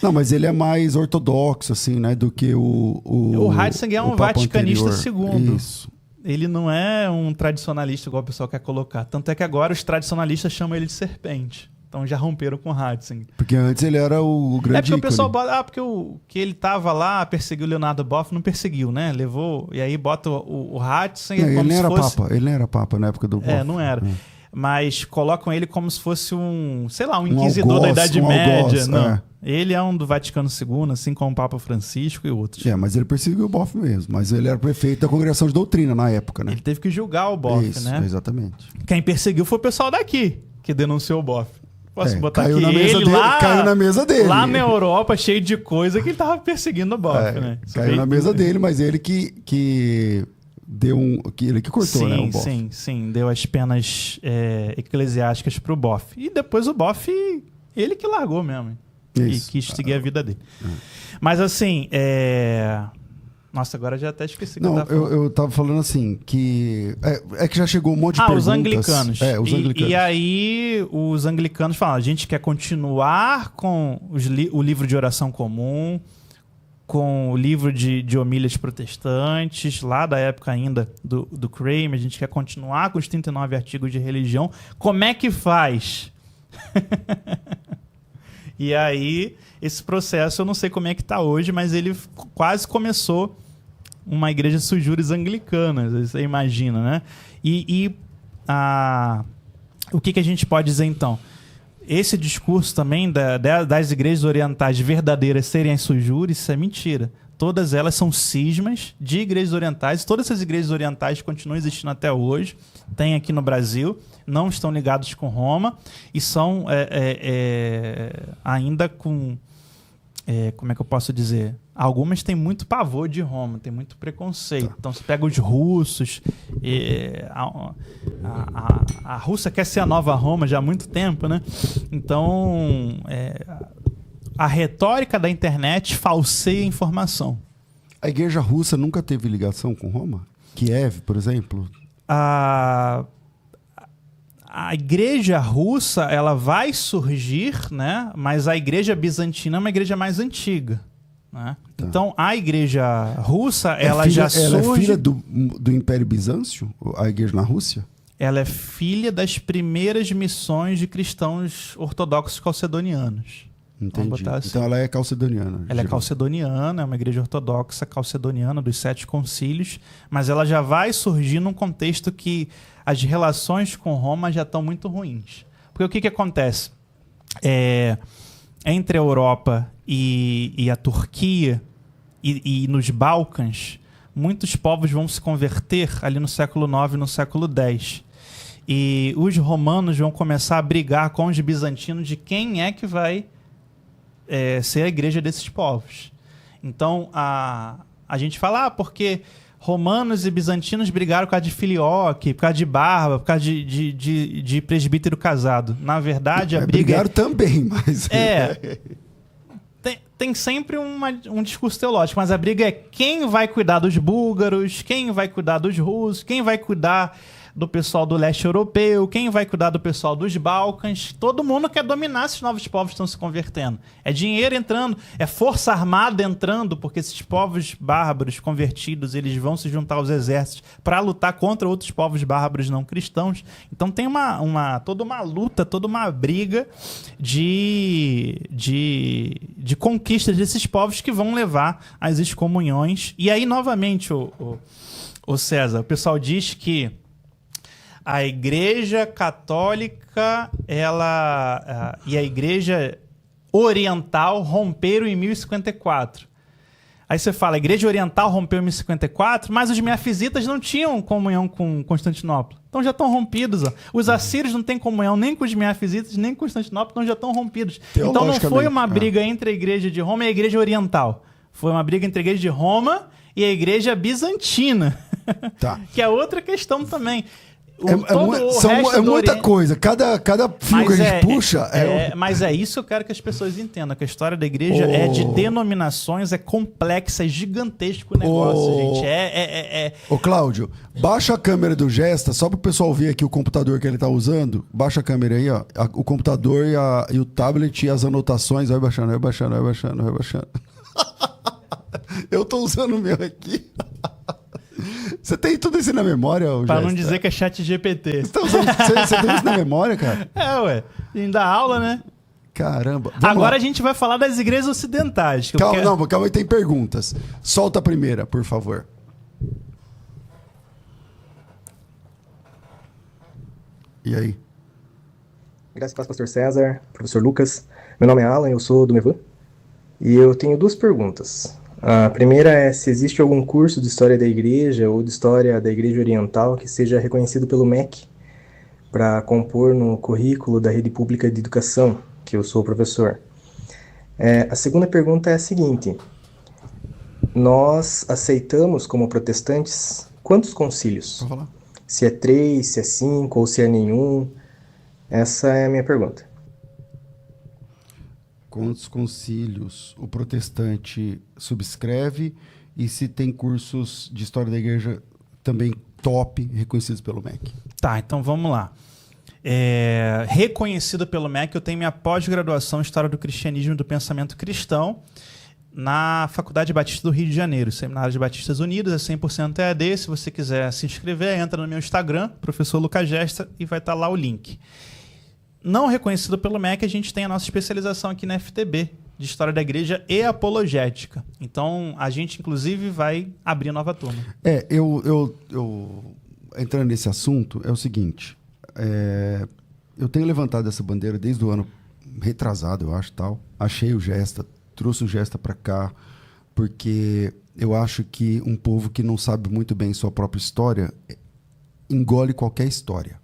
Não, mas ele é mais ortodoxo, assim, né? Do que o Ratzinger é um vaticanista II. Isso. Ele não é um tradicionalista, igual o pessoal quer colocar. Tanto é que agora os tradicionalistas chamam ele de serpente. Então já romperam com o Ratzinger. Porque antes ele era o grande ícone. O pessoal bota... porque que ele tava lá, perseguiu o Leonardo Boff, não perseguiu, né? Levou... E aí bota o Ratzinger ele como nem se era fosse... papa. Ele nem era papa na época do Boff. Não era. Mas colocam ele como se fosse um inquisidor da Idade Média. Não. Ele é um do Vaticano II, assim como o Papa Francisco e outros. Mas ele perseguiu o Boff mesmo. Mas ele era prefeito da Congregação de Doutrina na época, né? Ele teve que julgar o Boff, isso, né? Exatamente. Quem perseguiu foi o pessoal daqui, que denunciou o Boff. Posso botar caiu aqui na mesa ele dele, lá... Caiu na mesa dele. Lá na Europa, cheio de coisa, que ele tava perseguindo o Boff, né? Caiu na mesa dele, mas ele que deu ele que cortou, né, o Boff. Sim. Deu as penas eclesiásticas pro Boff. E depois o Boff, ele que largou mesmo. Isso. E quis seguir a vida dele. Mas assim, Nossa, agora já até esqueci que eu tava falando assim, que... É que já chegou um monte de perguntas. Os anglicanos. Os anglicanos. E aí, os anglicanos falam, a gente quer continuar com o livro de oração comum, com o livro de homílias protestantes, lá da época ainda do Cramer, a gente quer continuar com os 39 artigos de religião. Como é que faz? E aí, esse processo, eu não sei como é que está hoje, mas ele quase começou uma igreja sui juris anglicana, você imagina, né? O que a gente pode dizer, então? Esse discurso também das igrejas orientais verdadeiras serem as sui juris, isso é mentira. Todas elas são cismas de igrejas orientais. Todas essas igrejas orientais continuam existindo até hoje. Tem aqui no Brasil. Não estão ligados com Roma. E são ainda com... como é que eu posso dizer? Algumas têm muito pavor de Roma. Tem muito preconceito. Tá. Então, você pega os russos. A Rússia quer ser a nova Roma já há muito tempo, né? Então... a retórica da internet falseia a informação. A igreja russa nunca teve ligação com Roma? Kiev, por exemplo? A igreja russa, ela vai surgir, né? Mas a igreja bizantina é uma igreja mais antiga. Né? Tá. Então, a igreja russa, ela surge... Ela é filha do Império Bizâncio? A igreja na Rússia? Ela é filha das primeiras missões de cristãos ortodoxos calcedonianos. Entendi. Assim. Então ela é calcedoniana. Ela é calcedoniana, é uma igreja ortodoxa calcedoniana dos 7 concílios, mas ela já vai surgir num contexto que as relações com Roma já estão muito ruins. Porque o que acontece? Entre a Europa e a Turquia e nos Balcãs, muitos povos vão se converter ali no século IX e no século X. E os romanos vão começar a brigar com os bizantinos de quem é que vai... ser a igreja desses povos. Então, a gente fala, porque romanos e bizantinos brigaram por causa de filioque, por causa de barba, por causa de presbítero casado. Na verdade, a briga... Brigaram também, mas... Tem sempre um discurso teológico, mas a briga é quem vai cuidar dos búlgaros, quem vai cuidar dos russos, quem vai cuidar do pessoal do leste europeu, quem vai cuidar do pessoal dos Balcãs. Todo mundo quer dominar esses novos povos que estão se convertendo. É dinheiro entrando, é força armada entrando, porque esses povos bárbaros convertidos, eles vão se juntar aos exércitos para lutar contra outros povos bárbaros não cristãos. Então tem toda uma luta, toda uma briga de conquista desses povos que vão levar às excomunhões. E aí, novamente, o César, o pessoal diz que a Igreja Católica e a Igreja Oriental romperam em 1054. Aí você fala, a Igreja Oriental rompeu em 1054, mas os meafizitas não tinham comunhão com Constantinopla. Então já estão rompidos. Ó. Os assírios não têm comunhão nem com os meafizitas, nem com Constantinopla, então já estão rompidos. Então não foi uma briga entre a Igreja de Roma e a Igreja Oriental. Foi uma briga entre a Igreja de Roma e a Igreja Bizantina. Tá. Que é outra questão também. Muita coisa. Cada fio que a gente puxa... Mas é isso que eu quero que as pessoas entendam. Que a história da igreja é de denominações, é complexa, é gigantesco o negócio, gente. Ô, Cláudio, baixa a câmera do Gesta, só para o pessoal ver aqui o computador que ele está usando. Baixa a câmera aí, ó. O computador e o tablet e as anotações. Vai baixando. Eu tô usando o meu aqui. Você tem tudo isso na memória? Pra não dizer que é chat GPT. Você tem isso na memória, cara? Ué. Ainda aula, né? Caramba. Agora a gente vai falar das igrejas ocidentais. Calma aí, tem perguntas. Solta a primeira, por favor. E aí? Graças a Deus, pastor César, professor Lucas. Meu nome é Alan, eu sou do Mevan. E eu tenho duas perguntas. A primeira é se existe algum curso de História da Igreja ou de História da Igreja Oriental que seja reconhecido pelo MEC para compor no currículo da Rede Pública de Educação, que eu sou professor. A segunda pergunta é a seguinte: nós aceitamos como protestantes quantos concílios? Se é 3, se é 5 ou se é nenhum? Essa é a minha pergunta. Quantos concílios o protestante subscreve e se tem cursos de História da Igreja também top, reconhecidos pelo MEC? Tá, então vamos lá. Reconhecido pelo MEC, eu tenho minha pós-graduação em História do Cristianismo e do Pensamento Cristão na Faculdade Batista do Rio de Janeiro, Seminário de Batistas Unidos, é 100% EAD. Se você quiser se inscrever, entra no meu Instagram, professor Lucas Gesta, e vai estar lá o link. Não reconhecido pelo MEC, a gente tem a nossa especialização aqui na FTB, de História da Igreja e Apologética. Então, a gente, inclusive, vai abrir nova turma. Eu entrando nesse assunto, é o seguinte. Eu tenho levantado essa bandeira desde o ano retrasado, eu acho, tal. Achei o Gesta, trouxe o Gesta para cá, porque eu acho que um povo que não sabe muito bem sua própria história engole qualquer história.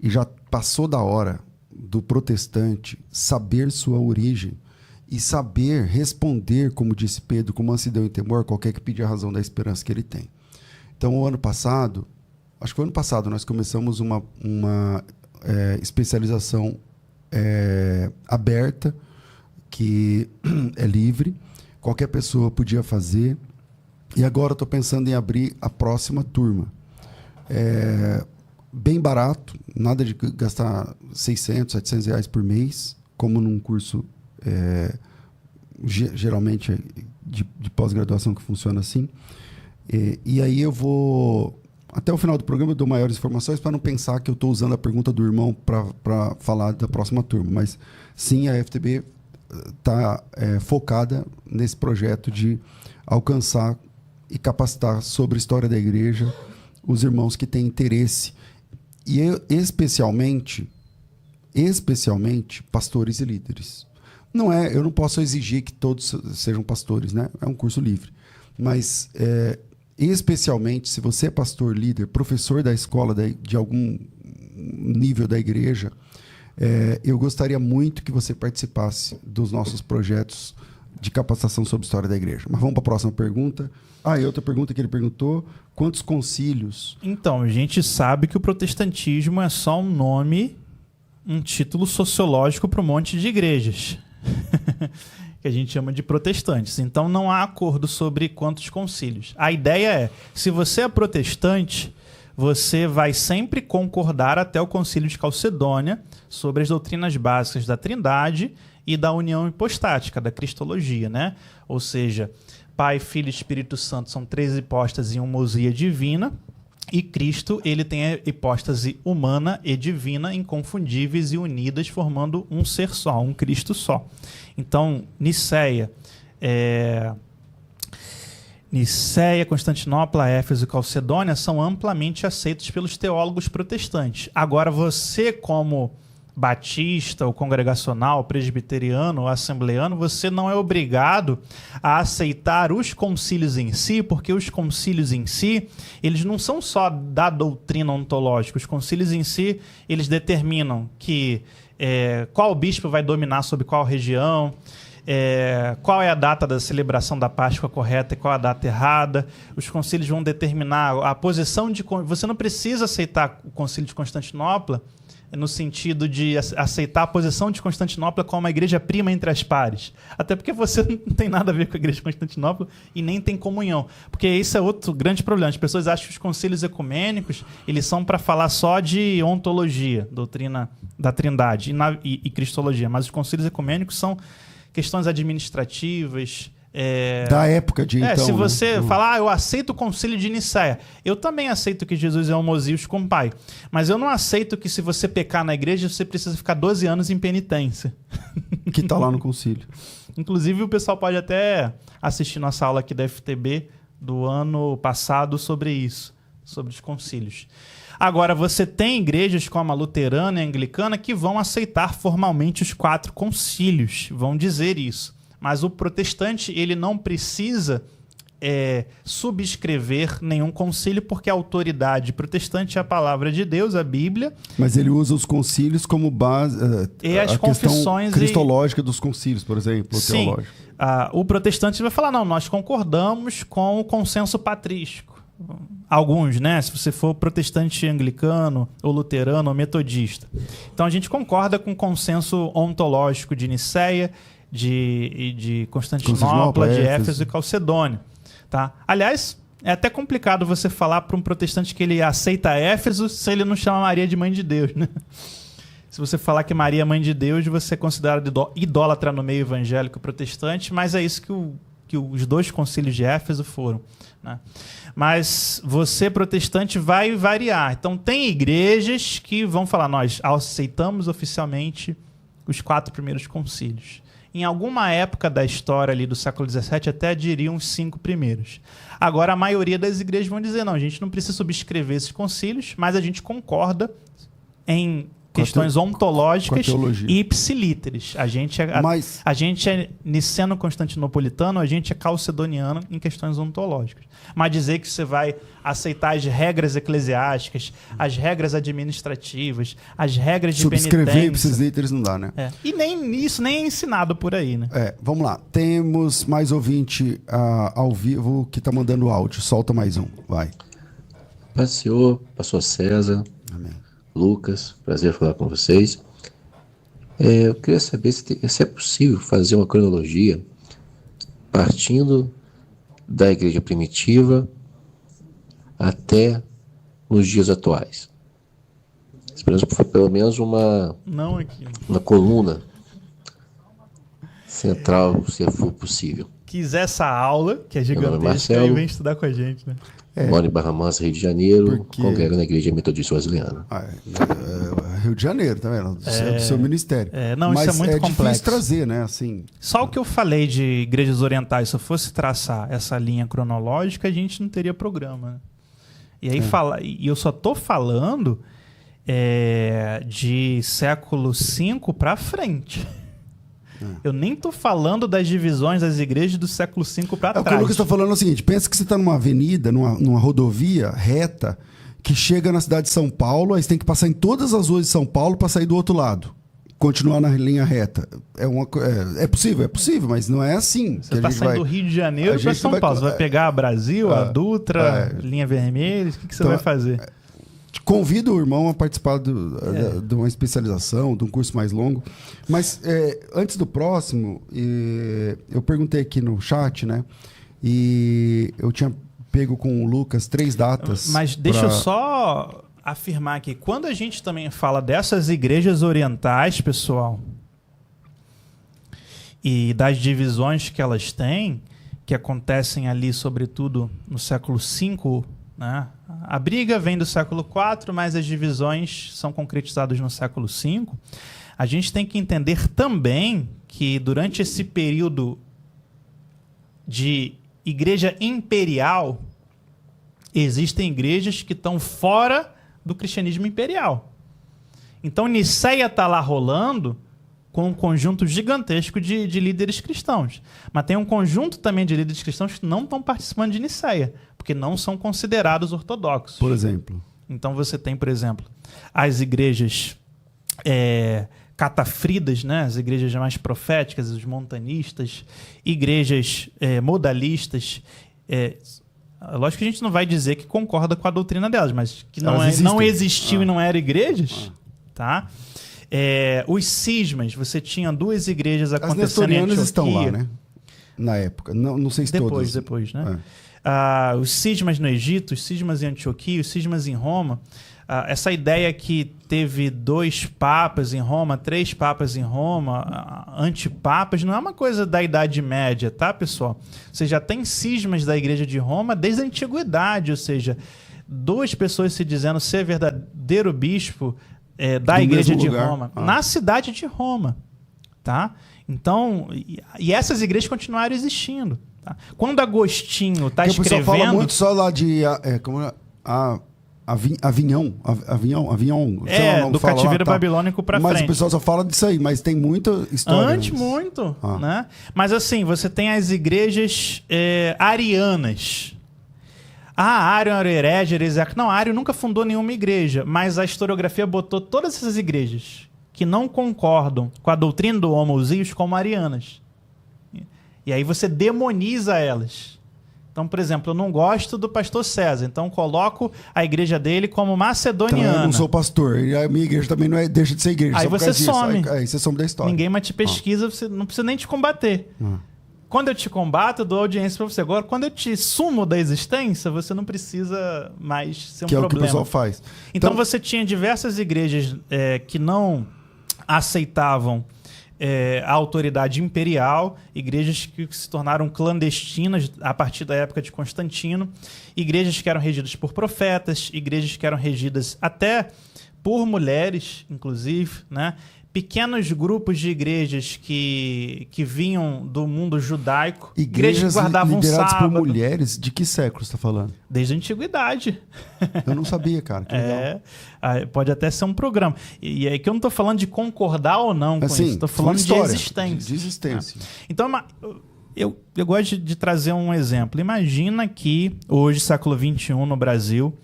E já passou da hora do protestante saber sua origem e saber responder, como disse Pedro, com mansidão e temor, qualquer que pedir a razão da esperança que ele tem. Então, o ano passado, acho que foi ano passado, nós começamos uma especialização aberta, que é livre, qualquer pessoa podia fazer, e agora estou pensando em abrir a próxima turma. Bem barato, nada de gastar 600, 700 reais por mês, como num curso geralmente de pós-graduação que funciona assim. E aí eu vou, até o final do programa eu dou maiores informações para não pensar que eu estou usando a pergunta do irmão para falar da próxima turma, mas sim, a FTB está focada nesse projeto de alcançar e capacitar sobre a história da igreja os irmãos que têm interesse. E especialmente pastores e líderes. Eu não posso exigir que todos sejam pastores, né? É um curso livre. Mas, especialmente, se você é pastor, líder, professor da escola de algum nível da igreja, eu gostaria muito que você participasse dos nossos projetos de capacitação sobre história da igreja. Mas vamos para a próxima pergunta. E outra pergunta que ele perguntou, quantos concílios? Então, a gente sabe que o protestantismo é só um nome, um título sociológico para um monte de igrejas, que a gente chama de protestantes. Então, não há acordo sobre quantos concílios. A ideia é, se você é protestante, você vai sempre concordar até o concílio de Calcedônia sobre as doutrinas básicas da Trindade e da união hipostática, da cristologia, né? Ou seja, Pai, Filho e Espírito Santo são 3 hipóstases em homoousia divina, e Cristo, ele tem a hipóstase humana e divina, inconfundíveis e unidas, formando um ser só, um Cristo só. Então, Nicéia, Constantinopla, Éfeso e Calcedônia são amplamente aceitos pelos teólogos protestantes. Agora, você como batista, ou congregacional, presbiteriano ou assembleano, você não é obrigado a aceitar os concílios em si, porque os concílios em si, eles não são só da doutrina ontológica. Os concílios em si, eles determinam que qual bispo vai dominar sobre qual região, qual é a data da celebração da Páscoa correta e qual a data errada. Os concílios vão determinar a posição de... Você não precisa aceitar o concílio de Constantinopla no sentido de aceitar a posição de Constantinopla como a igreja prima entre as pares. Até porque você não tem nada a ver com a igreja de Constantinopla e nem tem comunhão. Porque esse é outro grande problema. As pessoas acham que os concílios ecumênicos eles são para falar só de ontologia, doutrina da Trindade e cristologia. Mas os concílios ecumênicos são questões administrativas... da época de então. Se você falar, eu aceito o concílio de Nicéia, eu também aceito que Jesus é homoousios com o Pai, mas eu não aceito que se você pecar na igreja, você precisa ficar 12 anos em penitência. Que está lá no concílio. Inclusive, o pessoal pode até assistir nossa aula aqui da FTB do ano passado sobre isso, sobre os concílios. Agora, você tem igrejas como a luterana e a anglicana que vão aceitar formalmente os 4 concílios, vão dizer isso. Mas o protestante ele não precisa subscrever nenhum concílio, porque a autoridade protestante é a palavra de Deus, a Bíblia. Mas ele usa os concílios como base... e as confissões cristológica dos concílios, por exemplo, sim, teológico. O protestante vai falar, não, nós concordamos com o consenso patrístico. Alguns, né? Se você for protestante anglicano, ou luterano, ou metodista. Então a gente concorda com o consenso ontológico de Nicéia, de Constantinopla, de Éfeso e Calcedônia. Tá? Aliás, é até complicado você falar para um protestante que ele aceita Éfeso se ele não chama Maria de mãe de Deus. Né? Se você falar que Maria é mãe de Deus, você é considerado idólatra no meio evangélico protestante, mas é isso que os 2 concílios de Éfeso foram. Né? Mas você, protestante, vai variar. Então, tem igrejas que vão falar, nós aceitamos oficialmente os 4 primeiros concílios. Em alguma época da história ali do século XVII, até diriam os 5 primeiros. Agora, a maioria das igrejas vão dizer, não, a gente não precisa subscrever esses concílios, mas a gente concorda em questões ontológicas e ipsilíteres. A gente é niceno-constantinopolitano, a gente é calcedoniano em questões ontológicas. Mas dizer que você vai aceitar as regras eclesiásticas, as regras administrativas, as regras de penitência... Subscrever ipsilíteres não dá, né? E nem isso nem é ensinado por aí, né? Vamos lá. Temos mais ouvinte ao vivo que está mandando áudio. Solta mais um. Vai. Paz do Senhor, pastor César. Amém. Lucas, prazer falar com vocês. Eu queria saber se é possível fazer uma cronologia partindo da igreja primitiva até os dias atuais. Pelo menos uma coluna central, se for possível. Quiser essa aula, que é gigantesca, aí vem estudar com a gente, né? Moro em Barra Mansa, Rio de Janeiro, congrego na Igreja Metodista Wesleyana. Rio de Janeiro, tá vendo? Do seu ministério. Mas isso é muito complexo. Difícil trazer, né? Assim, só o que eu falei de igrejas orientais, se eu fosse traçar essa linha cronológica, a gente não teria programa. Né? E aí e eu só tô falando de século V para frente. Eu nem tô falando das divisões das igrejas do século V para trás. O que o Lucas está falando é o seguinte: pensa que você está numa avenida, numa rodovia reta, que chega na cidade de São Paulo, aí você tem que passar em todas as ruas de São Paulo para sair do outro lado. continuar na linha reta. É possível, mas não é assim. Você está saindo do Rio de Janeiro para São Paulo. Você vai pegar a Brasil, a Dutra, linha vermelha? O que você vai fazer? Convido o irmão a participar de uma especialização, de um curso mais longo. Mas antes do próximo, eu perguntei aqui no chat, né? E eu tinha pego com o Lucas 3 datas. Mas deixa eu só afirmar aqui. Quando a gente também fala dessas igrejas orientais, pessoal, e das divisões que elas têm, que acontecem ali, sobretudo, no século V, né? A briga vem do século IV, mas as divisões são concretizadas no século V. A gente tem que entender também que durante esse período de igreja imperial, existem igrejas que estão fora do cristianismo imperial. Então, Nicéia está lá rolando com um conjunto gigantesco de líderes cristãos. Mas tem um conjunto também de líderes cristãos que não estão participando de Nicéia, porque não são considerados ortodoxos. Por exemplo? Então você tem, por exemplo, as igrejas catafridas, né? As igrejas mais proféticas, os montanistas, igrejas modalistas. Lógico que a gente não vai dizer que concorda com a doutrina delas, mas que não existiu e não eram igrejas, tá? Os cismas, você tinha 2 igrejas acontecendo em Antioquia. As nestorianas estão lá, né? Na época. Não sei se todas. Depois, né? Os cismas no Egito, os cismas em Antioquia, os cismas em Roma. Essa ideia que teve 2 papas em Roma, 3 papas em Roma, antipapas, não é uma coisa da Idade Média, tá, pessoal? Você já tem cismas da Igreja de Roma desde a Antiguidade, ou seja, 2 pessoas se dizendo ser verdadeiro bispo da Igreja de Roma, na cidade de Roma, tá? Então, e essas igrejas continuaram existindo. Tá? Quando Agostinho está escrevendo... O pessoal fala muito só lá de... Avignon. Do cativeiro babilônico para frente. Mas o pessoal só fala disso aí, mas tem muita história. Antes, muito. Né? Mas assim, você tem as igrejas arianas. Ário era herege, heresia. Não, Ário nunca fundou nenhuma igreja, mas a historiografia botou todas essas igrejas que não concordam com a doutrina do homoousios como arianas. E aí você demoniza elas. Então, por exemplo, eu não gosto do pastor César, então coloco a igreja dele como macedoniana. Então, eu não sou pastor, e a minha igreja também deixa de ser igreja. Aí você some. Aí você some da história. Ninguém mais te pesquisa, você não precisa nem te combater. Quando eu te combato, eu dou audiência para você. Agora, quando eu te sumo da existência, você não precisa mais ser um problema. Que é o que o pessoal faz. Então você tinha diversas igrejas que não aceitavam a autoridade imperial, igrejas que se tornaram clandestinas a partir da época de Constantino, igrejas que eram regidas por profetas, igrejas que eram regidas até por mulheres, inclusive, né? Pequenos grupos de igrejas que vinham do mundo judaico, igrejas que guardavam lideradas sábado. por mulheres, de que século você está falando? Desde a antiguidade. Eu não sabia, cara. Que legal. Pode até ser um programa. E é que eu não estou falando de concordar ou não com isso. Estou falando de existência. De existência. Então, eu gosto de trazer um exemplo. Imagina que hoje, século XXI, no Brasil,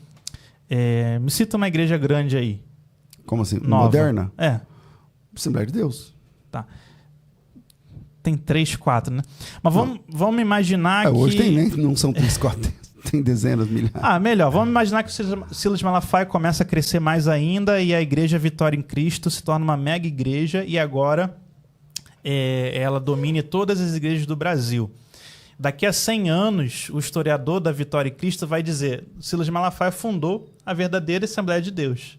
me cita uma igreja grande aí. Como assim? Nova. Moderna? Assembleia de Deus. Tá. Tem 3, 4, né? Mas vamos imaginar que... Hoje não são 3, 4, tem dezenas, milhares. Melhor. Vamos imaginar que o Silas Malafaia começa a crescer mais ainda e a Igreja Vitória em Cristo se torna uma mega igreja e agora ela domine todas as igrejas do Brasil. Daqui a 100 anos, o historiador da Vitória em Cristo vai dizer: Silas Malafaia fundou a verdadeira Assembleia de Deus.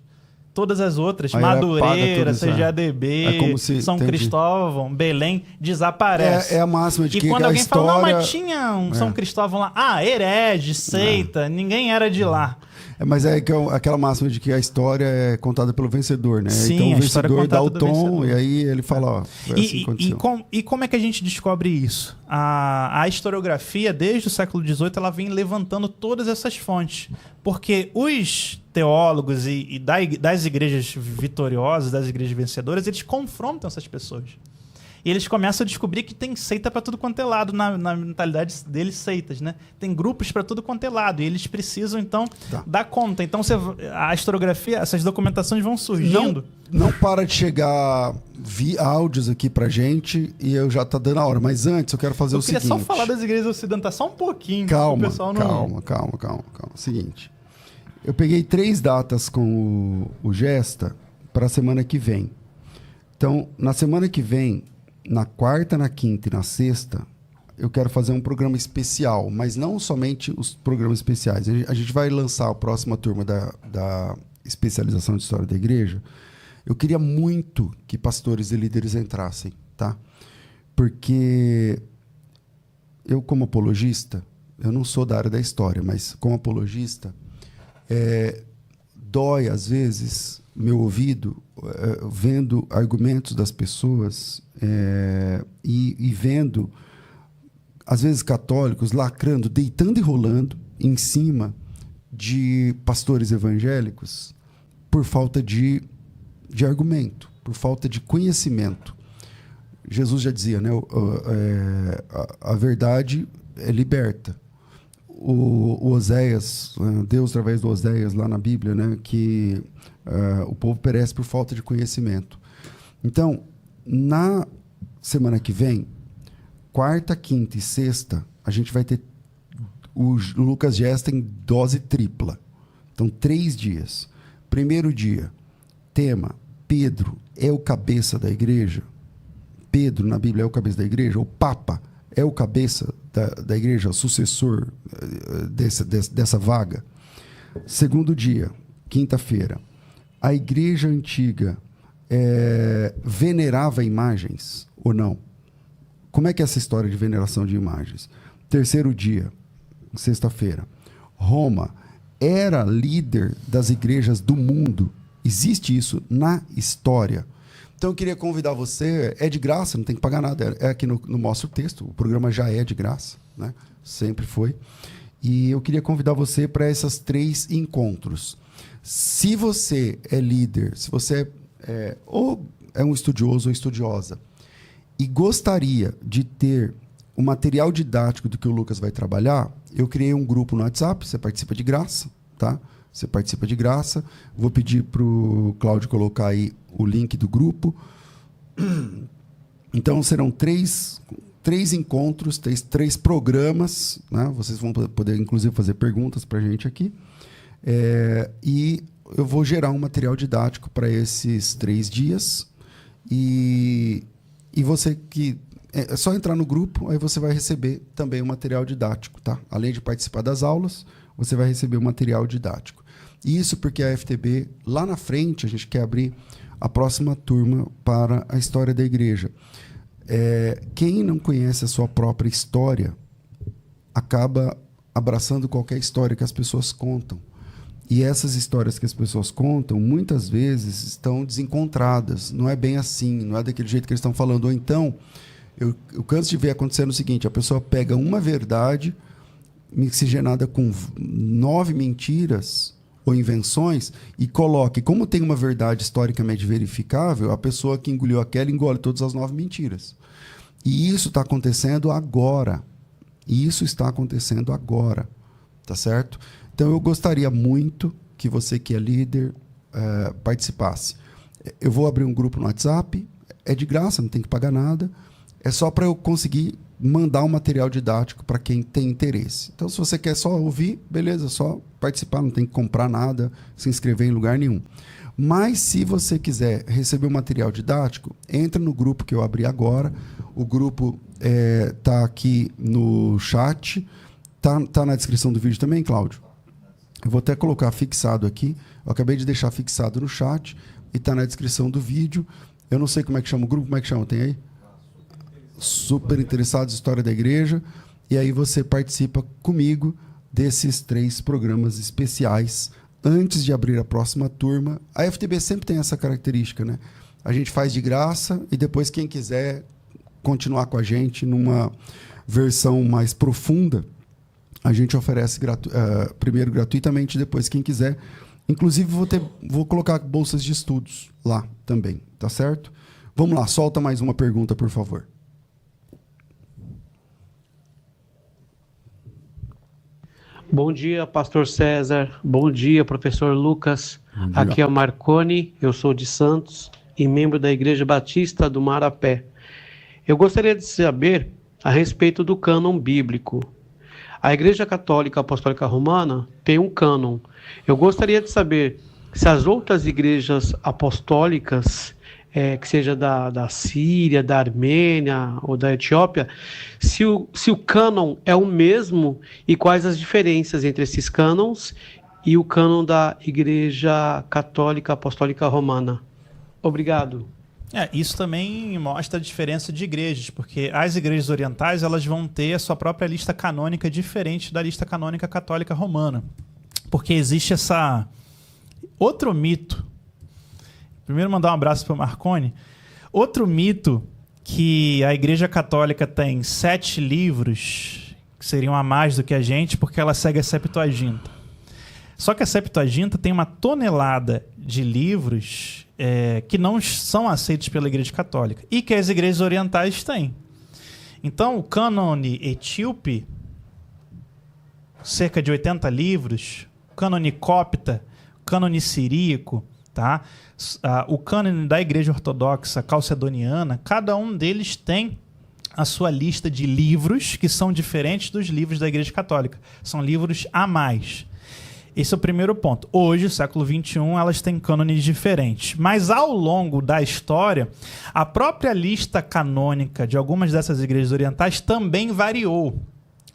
Todas as outras, Madureira, CGADB, São Cristóvão, Belém, desaparece. É a máxima de que a história... E quando alguém fala, mas tinha um São Cristóvão lá. Herege, seita, ninguém era de lá. Mas aquela máxima de que a história é contada pelo vencedor, né? Sim, então o vencedor dá o vencedor. tom e aí ele fala, foi assim que aconteceu. E como é que a gente descobre isso? A historiografia, desde o século XVIII, ela vem levantando todas essas fontes. Porque os teólogos e das igrejas vitoriosas, das igrejas vencedoras, eles confrontam essas pessoas. E eles começam a descobrir que tem seita para tudo quanto é lado, na mentalidade deles, seitas, né? Tem grupos para tudo quanto é lado. E eles precisam, então, dar conta. Então, a historiografia, essas documentações vão surgindo. Não para de chegar áudios aqui pra gente e eu já tá dando a hora. Mas antes eu quero fazer o seguinte. Eu queria só falar das igrejas ocidentais só um pouquinho. Calma, o pessoal não... calma. Seguinte. Eu peguei 3 datas com o Gesta para a semana que vem. Então, na semana que vem, na quarta, na quinta e na sexta, eu quero fazer um programa especial, mas não somente os programas especiais. A gente vai lançar a próxima turma da especialização de História da Igreja. Eu queria muito que pastores e líderes entrassem, tá? Porque eu, como apologista, eu não sou da área da história, mas como apologista, dói, às vezes, meu ouvido, vendo argumentos das pessoas e vendo, às vezes, católicos lacrando, deitando e rolando em cima de pastores evangélicos por falta de argumento, por falta de conhecimento. Jesus já dizia, né? A verdade liberta. O Oséias, Deus através do Oséias lá na Bíblia, né? Que o povo perece por falta de conhecimento. Então, na semana que vem, quarta, quinta e sexta, a gente vai ter o Lucas Gesta em dose tripla. Então, 3 dias. Primeiro dia, tema: Pedro é o cabeça da igreja? Pedro, na Bíblia, é o cabeça da igreja? O Papa é o cabeça da igreja, o sucessor dessa vaga? Segundo dia, quinta-feira, a igreja antiga venerava imagens ou não? Como é que é essa história de veneração de imagens? Terceiro dia, sexta-feira, Roma era líder das igrejas do mundo. Existe isso na história. Então, eu queria convidar você, é de graça, não tem que pagar nada, aqui no Mostra o Texto, o programa já é de graça, né? Sempre foi. E eu queria convidar você para esses 3 encontros. Se você é líder, se você ou é um estudioso ou estudiosa, e gostaria de ter o material didático do que o Lucas vai trabalhar, eu criei um grupo no WhatsApp, você participa de graça, tá? Você participa de graça. Vou pedir para o Cláudio colocar aí o link do grupo. Então, serão 3 encontros, 3 programas, né? Vocês vão poder, inclusive, fazer perguntas para a gente aqui. E eu vou gerar um material didático para esses 3 dias. E você que... É só entrar no grupo, aí você vai receber também o material didático, tá? Além de participar das aulas, você vai receber o material didático. Isso porque a FTB, lá na frente, a gente quer abrir a próxima turma para a história da igreja. Quem não conhece a sua própria história acaba abraçando qualquer história que as pessoas contam. E essas histórias que as pessoas contam, muitas vezes, estão desencontradas. Não é bem assim, não é daquele jeito que eles estão falando. Ou então, eu canso de ver acontecendo o seguinte: a pessoa pega uma verdade mixigenada com 9 mentiras ou invenções e coloca. E como tem uma verdade historicamente verificável, a pessoa que engoliu aquela engole todas as 9 mentiras. E isso está acontecendo agora. Tá certo? Então, eu gostaria muito que você que é líder participasse. Eu vou abrir um grupo no WhatsApp, é de graça, não tem que pagar nada. É só para eu conseguir mandar um material didático para quem tem interesse. Então, se você quer só ouvir, beleza, só participar, não tem que comprar nada, se inscrever em lugar nenhum. Mas, se você quiser receber o material didático, entra no grupo que eu abri agora. O grupo está aqui no chat. Tá na descrição do vídeo também, Cláudio? Eu vou até colocar fixado aqui. Eu acabei de deixar fixado no chat e está na descrição do vídeo. Eu não sei como é que chama o grupo. Como é que chama? Tem aí? Super Interessados em História da Igreja. E aí você participa comigo desses 3 programas especiais antes de abrir a próxima turma. A FTB sempre tem essa característica, né? A gente faz de graça e depois quem quiser continuar com a gente numa versão mais profunda, a gente oferece primeiro gratuitamente, depois quem quiser. Inclusive vou colocar bolsas de estudos lá também, tá certo? Vamos lá, solta mais uma pergunta, por favor. Bom dia, pastor César. Bom dia, professor Lucas. Aqui é o Marconi, eu sou de Santos e membro da Igreja Batista do Marapé. Eu gostaria de saber a respeito do cânon bíblico. A Igreja Católica Apostólica Romana tem um cânon. Eu gostaria de saber se as outras igrejas apostólicas, que seja da Síria, da Armênia ou da Etiópia, se o cânon é o mesmo e quais as diferenças entre esses cânons e o cânon da Igreja Católica Apostólica Romana. Obrigado. Isso também mostra a diferença de igrejas, porque as igrejas orientais elas vão ter a sua própria lista canônica diferente da lista canônica católica romana. Porque existe outro mito. Primeiro mandar um abraço para o Marconi. Outro mito que a Igreja Católica tem 7 livros, que seriam a mais do que a gente, porque ela segue a Septuaginta. Só que a Septuaginta tem uma tonelada de livros que não são aceitos pela Igreja Católica e que as igrejas orientais têm. Então, o cânone etíope, cerca de 80 livros, o cânone copta, o cânone siríaco, tá? O cânone da Igreja Ortodoxa Calcedoniana, cada um deles tem a sua lista de livros que são diferentes dos livros da Igreja Católica. São livros a mais. Esse é o primeiro ponto. Hoje, século XXI, elas têm cânones diferentes. Mas ao longo da história, a própria lista canônica de algumas dessas igrejas orientais também variou.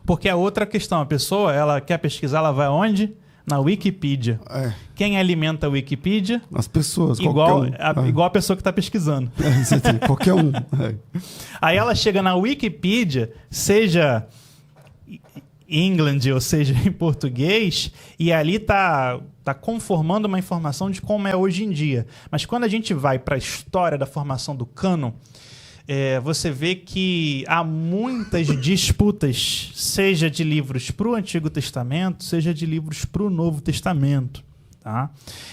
Porque é outra questão. A pessoa, ela quer pesquisar, ela vai onde? Na Wikipedia. Quem alimenta a Wikipedia? As pessoas. Igual a pessoa que está pesquisando. Qualquer um. Aí ela chega na Wikipedia, seja England, ou seja, em português, e ali tá conformando uma informação de como é hoje em dia. Mas quando a gente vai para a história da formação do cânon, você vê que há muitas disputas, seja de livros para o Antigo Testamento, seja de livros para o Novo Testamento. Tá?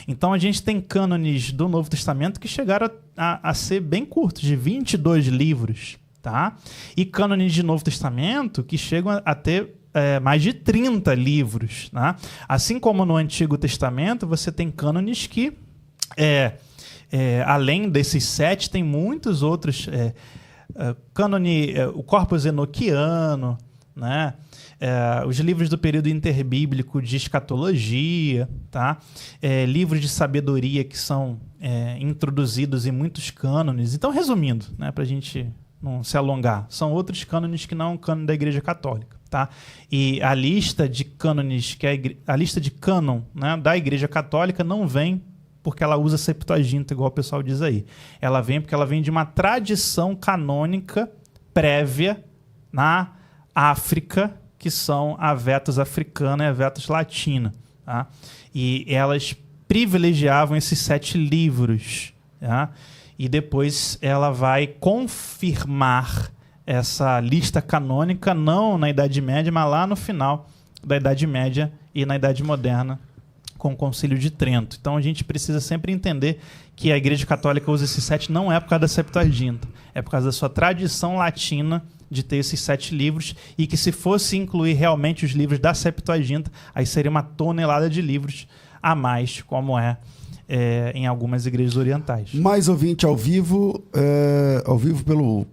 Então a gente tem cânones do Novo Testamento que chegaram a ser bem curtos, de 22 livros. Tá? E cânones de Novo Testamento que chegam a ter mais de 30 livros. Tá? Assim como no Antigo Testamento, você tem cânones que, além desses 7, tem muitos outros. Cânone, o Corpus Enoquiano, né? Os livros do período interbíblico de escatologia, tá? Livros de sabedoria que são introduzidos em muitos cânones. Então, resumindo, né, para a gente não se alongar, são outros cânones que não é o cânone da Igreja Católica. Tá? E a lista de cânones, a lista de cânon, né, da Igreja Católica não vem porque ela usa Septuaginta, igual o pessoal diz aí. Ela vem porque ela vem de uma tradição canônica prévia na África, que são a Vetus africana e a Vetus latina. Tá? E elas privilegiavam esses 7 livros. Tá? E depois ela vai confirmar essa lista canônica, não na Idade Média, mas lá no final da Idade Média e na Idade Moderna, com o Concílio de Trento. Então a gente precisa sempre entender que a Igreja Católica usa esses 7 não é por causa da Septuaginta, é por causa da sua tradição latina de ter esses 7 livros, e que se fosse incluir realmente os livros da Septuaginta, aí seria uma tonelada de livros a mais, como em algumas igrejas orientais. Mais ouvinte ao vivo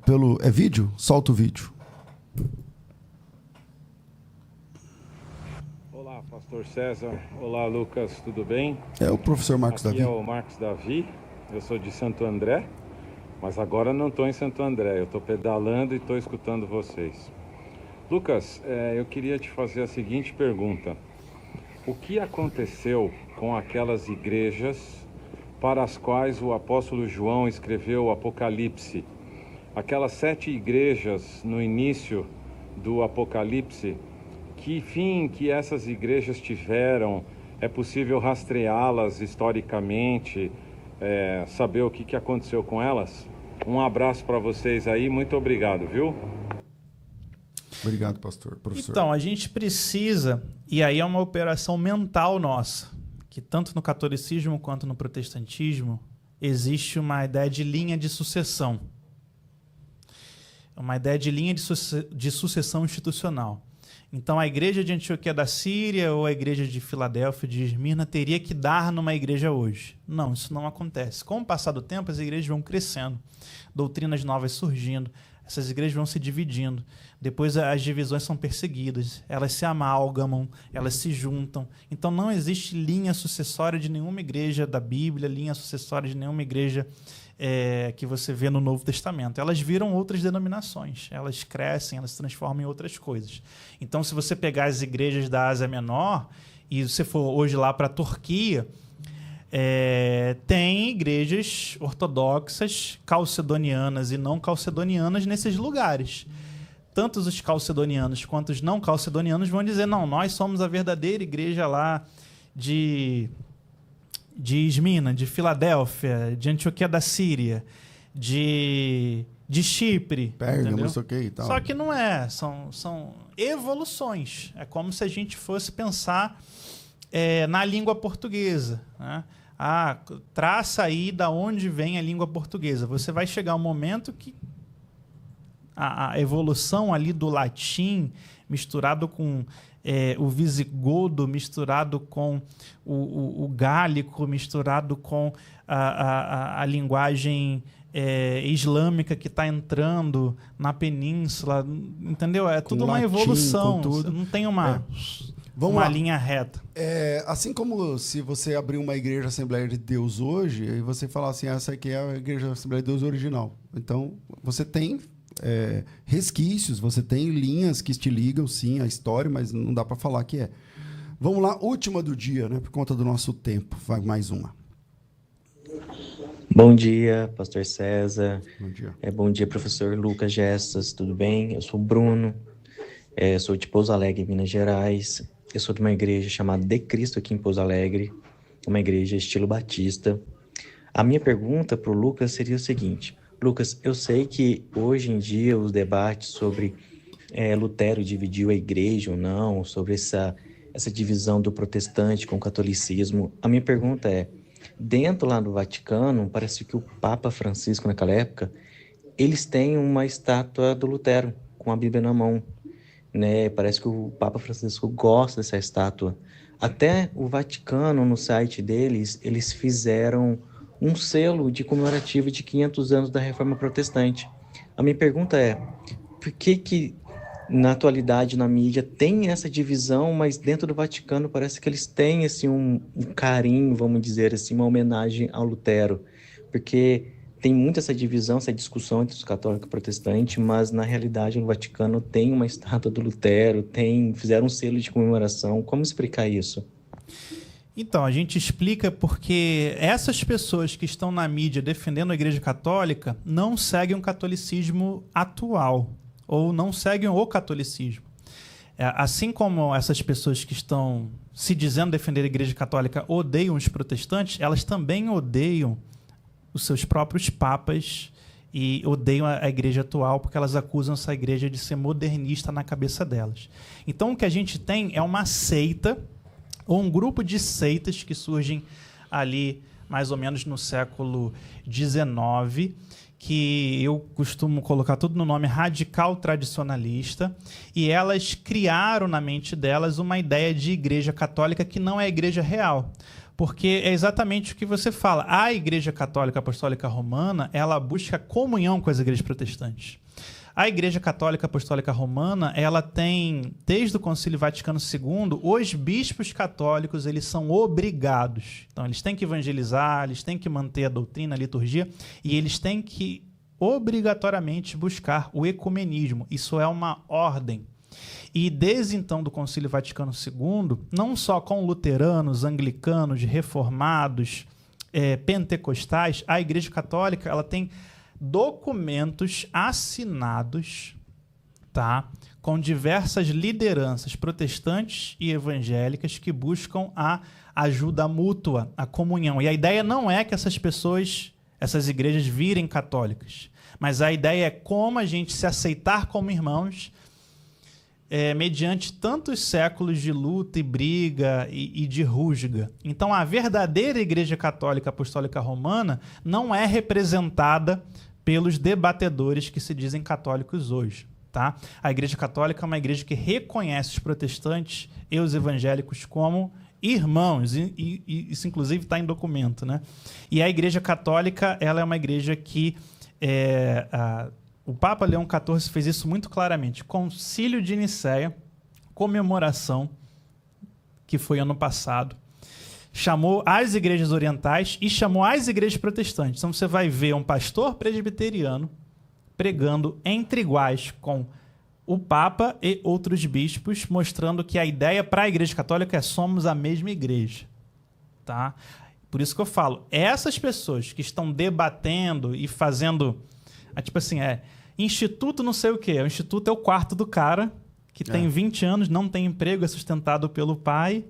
pelo... É vídeo? Solta o vídeo. Olá, pastor César. Olá, Lucas. Tudo bem? É o professor Marcos Davi. Aqui é o Marcos Davi. Eu sou de Santo André, mas agora não estou em Santo André. Eu estou pedalando e estou escutando vocês. Lucas, eu queria te fazer a seguinte pergunta. O que aconteceu com aquelas igrejas para as quais o apóstolo João escreveu o Apocalipse? Aquelas 7 igrejas no início do Apocalipse, que fim que essas igrejas tiveram? É possível rastreá-las historicamente, saber o que aconteceu com elas? Um abraço para vocês aí, muito obrigado, viu? Obrigado, professor. Então, a gente precisa, e aí é uma operação mental nossa, que tanto no catolicismo quanto no protestantismo, existe uma ideia de linha de sucessão. Uma ideia de linha de sucessão institucional. Então, a igreja de Antioquia da Síria ou a igreja de Filadélfia, de Esmirna, teria que dar numa igreja hoje. Não, isso não acontece. Com o passar do tempo, as igrejas vão crescendo, doutrinas novas surgindo, essas igrejas vão se dividindo. Depois as divisões são perseguidas, elas se amalgamam, elas se juntam. Então não existe linha sucessória de nenhuma igreja da Bíblia, linha sucessória de nenhuma igreja que você vê no Novo Testamento. Elas viram outras denominações, elas crescem, elas se transformam em outras coisas. Então, se você pegar as igrejas da Ásia Menor e você for hoje lá para a Turquia, tem igrejas ortodoxas, calcedonianas e não calcedonianas nesses lugares. Tanto os calcedonianos quanto os não calcedonianos vão dizer, não, nós somos a verdadeira igreja lá de Esmirna, de Filadélfia, de Antioquia da Síria, de Chipre. Pérgamo, não sei o que e tal. Só que não é, são evoluções. É como se a gente fosse pensar na língua portuguesa, né? Traça aí da onde vem a língua portuguesa. Você vai chegar um momento que a evolução ali do latim misturado com o visigodo, misturado com o gálico, misturado com a linguagem islâmica que está entrando na península, entendeu? É tudo uma evolução, não tem uma linha reta. Assim como se você abrir uma igreja Assembleia de Deus hoje e você falar assim, essa aqui é a igreja Assembleia de Deus original. Então, você tem resquícios, você tem linhas que te ligam, sim, à história, mas não dá para falar que é. Vamos lá, última do dia, né? Por conta do nosso tempo. Vai mais uma. Bom dia, pastor César. Bom dia. Bom dia, professor Lucas Gestas, tudo bem? Eu sou o Bruno, sou de Pouso Alegre, Minas Gerais. Eu sou de uma igreja chamada De Cristo aqui em Pouso Alegre, uma igreja estilo batista. A minha pergunta para o Lucas seria o seguinte: Lucas, eu sei que hoje em dia os debates sobre Lutero dividiu a igreja ou não, sobre essa divisão do protestante com o catolicismo, a minha pergunta é, dentro lá do Vaticano, parece que o Papa Francisco naquela época, eles têm uma estátua do Lutero com a Bíblia na mão, né? Parece que o Papa Francisco gosta dessa estátua. Até o Vaticano, no site deles, eles fizeram um selo de comemorativo de 500 anos da Reforma Protestante. A minha pergunta é, por que na atualidade na mídia tem essa divisão, mas dentro do Vaticano parece que eles têm assim, um carinho, vamos dizer assim, uma homenagem ao Lutero? Porque tem muito essa divisão, essa discussão entre os católicos e protestantes, mas na realidade no Vaticano tem uma estátua do Lutero, fizeram um selo de comemoração. Como explicar isso? Então, a gente explica porque essas pessoas que estão na mídia defendendo a Igreja Católica não seguem o catolicismo atual, ou não seguem o catolicismo. Assim como essas pessoas que estão se dizendo defender a Igreja Católica odeiam os protestantes, elas também odeiam os seus próprios papas e odeiam a Igreja atual porque elas acusam essa Igreja de ser modernista na cabeça delas. Então, o que a gente tem é uma seita, ou um grupo de seitas que surgem ali mais ou menos no século XIX, que eu costumo colocar tudo no nome radical tradicionalista, e elas criaram na mente delas uma ideia de igreja católica que não é a igreja real. Porque é exatamente o que você fala. A Igreja Católica Apostólica Romana, ela busca comunhão com as igrejas protestantes. A Igreja Católica Apostólica Romana, ela tem, desde o Concílio Vaticano II, os bispos católicos, eles são obrigados. Então, eles têm que evangelizar, eles têm que manter a doutrina, a liturgia, e eles têm que, obrigatoriamente, buscar o ecumenismo. Isso é uma ordem. E desde então do Concílio Vaticano II, não só com luteranos, anglicanos, reformados, pentecostais, a Igreja Católica ela tem documentos assinados, tá, com diversas lideranças protestantes e evangélicas que buscam a ajuda mútua, a comunhão. E a ideia não é que essas pessoas, essas igrejas virem católicas, mas a ideia é como a gente se aceitar como irmãos, mediante tantos séculos de luta e briga e de rusga. Então, a verdadeira Igreja Católica Apostólica Romana não é representada pelos debatedores que se dizem católicos hoje. Tá? A Igreja Católica é uma igreja que reconhece os protestantes e os evangélicos como irmãos, e isso inclusive está em documento, né? E a Igreja Católica, ela é uma igreja que o Papa Leão XIV fez isso muito claramente. Concílio de Nicéia, comemoração, que foi ano passado, chamou as igrejas orientais e chamou as igrejas protestantes. Então você vai ver um pastor presbiteriano pregando entre iguais com o Papa e outros bispos, mostrando que a ideia para a Igreja Católica é somos a mesma igreja. Tá? Por isso que eu falo, essas pessoas que estão debatendo e fazendo, tipo assim, instituto não sei o quê, o instituto é o quarto do cara, que tem 20 anos, não tem emprego, é sustentado pelo pai,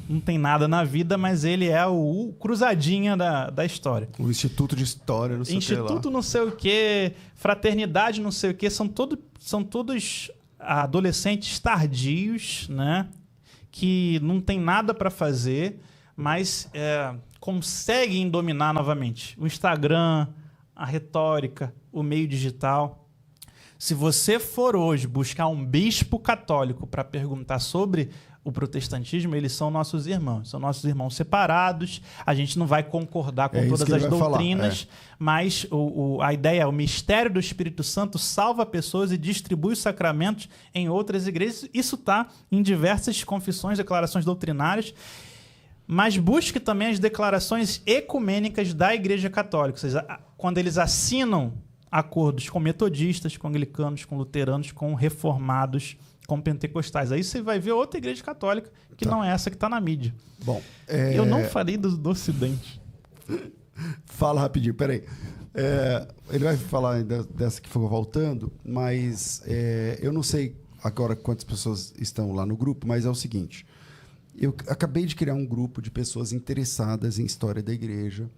não tem nada na vida, mas ele é o cruzadinha da história. O Instituto de História, não sei o que lá. Instituto não sei o que, fraternidade não sei o que, são todos adolescentes tardios, né? Que não tem nada para fazer, mas conseguem dominar novamente o Instagram, a retórica, o meio digital. Se você for hoje buscar um bispo católico para perguntar sobre o protestantismo, eles são nossos irmãos separados, a gente não vai concordar com todas as doutrinas, mas a ideia é o mistério do Espírito Santo salva pessoas e distribui os sacramentos em outras igrejas. Isso está em diversas confissões, declarações doutrinárias, mas busque também as declarações ecumênicas da Igreja Católica, ou seja, quando eles assinam acordos com metodistas, com anglicanos, com luteranos, com reformados, com pentecostais. Aí você vai ver outra igreja católica que não é essa que está na mídia. Bom, eu não falei do Ocidente. Fala rapidinho, peraí. Ele vai falar dessa que ficou voltando, mas eu não sei agora quantas pessoas estão lá no grupo, mas é o seguinte. Eu acabei de criar um grupo de pessoas interessadas em história da igreja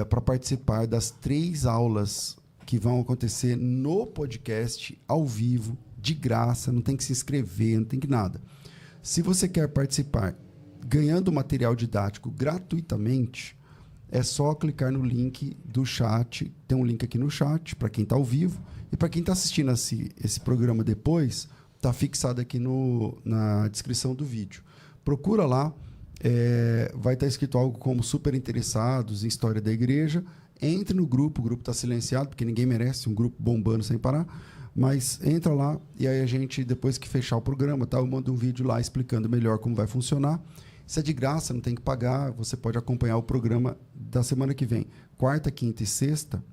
para participar das 3 aulas que vão acontecer no podcast, ao vivo, de graça, não tem que se inscrever, não tem que nada. Se você quer participar ganhando material didático gratuitamente, é só clicar no link do chat, tem um link aqui no chat, para quem está ao vivo, e para quem está assistindo esse programa depois, está fixado aqui na descrição do vídeo. Procura lá, vai estar escrito algo como super interessados em história da igreja. Entre no grupo, o grupo está silenciado, porque ninguém merece um grupo bombando sem parar, mas entra lá e aí a gente, depois que fechar o programa, eu mando um vídeo lá explicando melhor como vai funcionar. Isso é de graça, não tem que pagar, você pode acompanhar o programa da semana que vem. Quarta, quinta e sexta.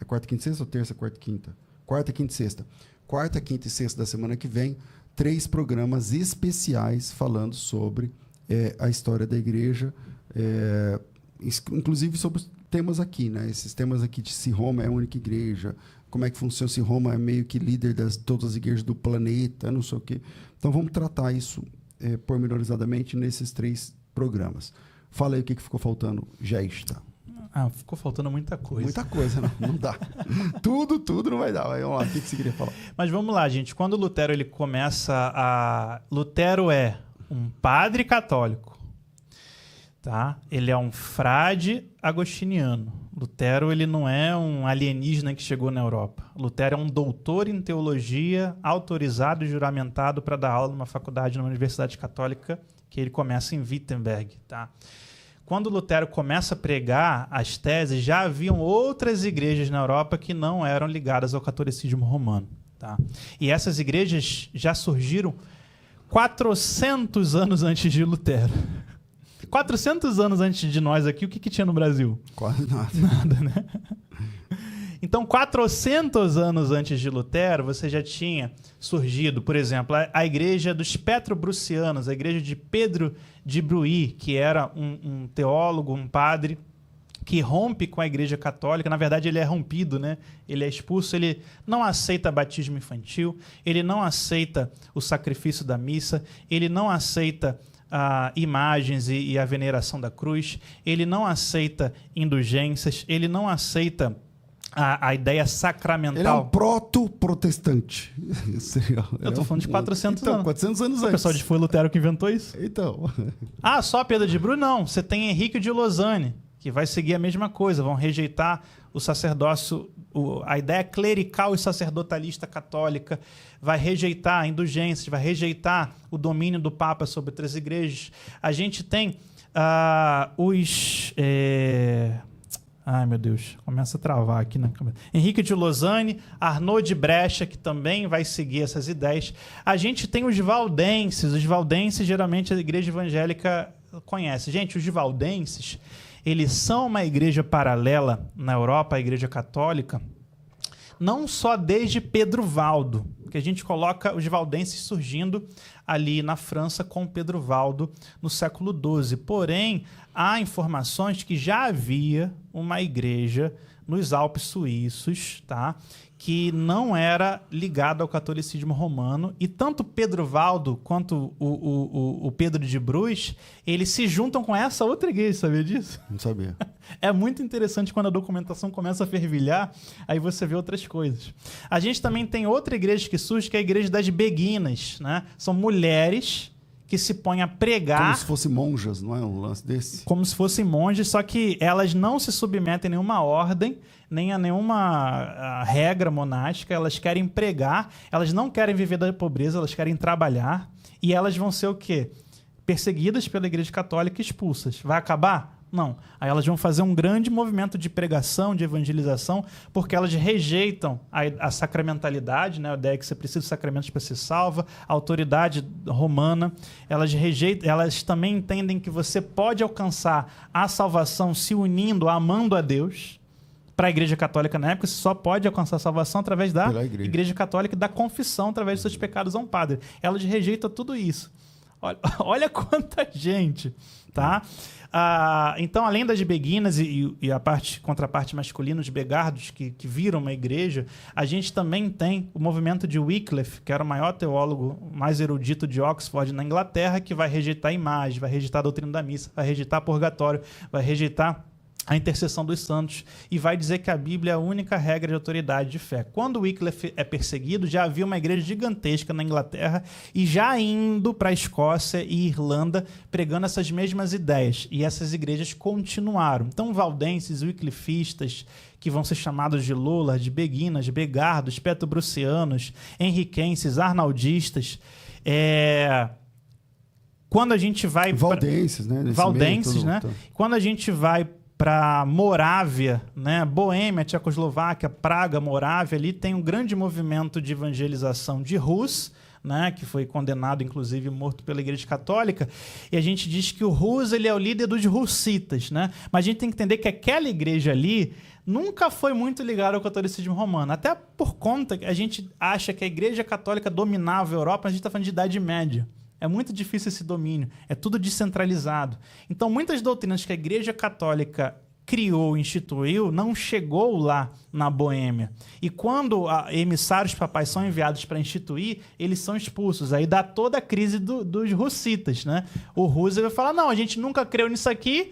É quarta, quinta e sexta ou terça, quarta e quinta? Quarta, quinta e sexta. Quarta, quinta e sexta da semana que vem, 3 programas especiais falando sobre a história da igreja, inclusive sobre os temas aqui, né? Esses temas aqui de se Roma é a única igreja, como é que funciona se Roma é meio que líder de todas as igrejas do planeta, não sei o quê. Então vamos tratar isso pormenorizadamente nesses 3 programas. Fala aí o que ficou faltando, Gesta. Ficou faltando muita coisa. Muita coisa, não dá. tudo não vai dar. Vamos lá, o que você queria falar? Mas vamos lá, gente. Quando Lutero ele começa a... Lutero é um padre católico. Tá? Ele é um frade agostiniano. Lutero ele não é um alienígena que chegou na Europa. Lutero é um doutor em teologia, autorizado e juramentado para dar aula numa faculdade, numa universidade católica, que ele começa em Wittenberg. Tá? Quando Lutero começa a pregar as teses, já haviam outras igrejas na Europa que não eram ligadas ao catolicismo romano. Tá? E essas igrejas já surgiram 400 anos antes de Lutero. 400 anos antes de nós aqui, o que tinha no Brasil? Quase nada. Nada, né? Então, 400 anos antes de Lutero, você já tinha surgido, por exemplo, a igreja dos petrobrucianos, a igreja de Pedro de Bruy, que era um teólogo, um padre, que rompe com a igreja católica. Na verdade, ele é rompido, né? Ele é expulso, ele não aceita batismo infantil, ele não aceita o sacrifício da missa, ele não aceita imagens e a veneração da cruz, ele não aceita indulgências, ele não aceita a ideia sacramental. Ele é um proto-protestante. Eu tô falando de 400 anos. 400 anos O antes. pessoal de foi Lutero que inventou isso? Então. Ah, só Pedro de Bru? Não. Você tem Henrique de Lausanne, que vai seguir a mesma coisa. Vão rejeitar o sacerdócio, a ideia clerical e sacerdotalista católica. Vai rejeitar indulgências, vai rejeitar o domínio do Papa sobre outras igrejas. A gente tem Ai, meu Deus, começa a travar aqui na cabeça. Henrique de Lausanne, Arnaud de Brecha, que também vai seguir essas ideias. A gente tem os valdenses. Os valdenses, geralmente, a igreja evangélica conhece. Gente, os valdenses, eles são uma igreja paralela na Europa, a igreja católica, não só desde Pedro Valdo, que a gente coloca os valdenses surgindo ali na França com Pedro Valdo no século XII. Porém, há informações que já havia uma igreja nos Alpes suíços, tá? Que não era ligada ao catolicismo romano, e tanto Pedro Valdo quanto o Pedro de Bruz, eles se juntam com essa outra igreja, sabia disso? Não sabia. É muito interessante quando a documentação começa a fervilhar, aí você vê outras coisas. A gente também tem outra igreja que surge, que é a igreja das beguinas, né? São mulheres que se põem a pregar... Como se fossem monjas, não é um lance desse? Como se fossem monges, só que elas não se submetem a nenhuma ordem, nem a nenhuma regra monástica. Elas querem pregar, elas não querem viver da pobreza, elas querem trabalhar. E elas vão ser o quê? Perseguidas pela Igreja Católica e expulsas. Vai acabar? Não. Aí elas vão fazer um grande movimento de pregação, de evangelização, porque elas rejeitam a sacramentalidade, né? A ideia que você precisa de sacramentos para ser salva, a autoridade romana. Elas rejeitam, elas também entendem que você pode alcançar a salvação se unindo, amando a Deus. Para a Igreja Católica, na época, você só pode alcançar a salvação através da Igreja Católica e da confissão, através dos seus pecados a um padre. Elas rejeitam tudo isso. Olha quanta gente, tá? Então, além das beguinas e a contraparte masculina, os begardos, que viram uma igreja, a gente também tem o movimento de Wycliffe, que era o maior teólogo, mais erudito de Oxford, na Inglaterra, que vai rejeitar a imagem, vai rejeitar a doutrina da missa, vai rejeitar purgatório, vai rejeitar a intercessão dos santos, e vai dizer que a Bíblia é a única regra de autoridade de fé. Quando Wycliffe é perseguido, já havia uma igreja gigantesca na Inglaterra e já indo para a Escócia e Irlanda pregando essas mesmas ideias, e essas igrejas continuaram. Então, valdenses, wyclifistas, que vão ser chamados de Lollards, de beguinas, begardos, petobrucianos, henriquenses, arnaldistas, quando a gente vai... Valdenses, né? Valdenses, né? Quando a gente vai para Morávia, né? Boêmia, Tchecoslováquia, Praga, Morávia, ali tem um grande movimento de evangelização de Rus, né? Que foi condenado, inclusive, morto pela Igreja Católica, e a gente diz que o Rus, ele é o líder dos russitas, né? Mas a gente tem que entender que aquela igreja ali nunca foi muito ligada ao catolicismo romano, até por conta que a gente acha que a Igreja Católica dominava a Europa, mas a gente está falando de Idade Média. É muito difícil esse domínio, é tudo descentralizado. Então, muitas doutrinas que a Igreja Católica criou, instituiu, não chegou lá na Boêmia. E quando emissários papais são enviados para instituir, eles são expulsos. Aí dá toda a crise dos russitas, né? O Rus vai falar, não, a gente nunca creu nisso aqui.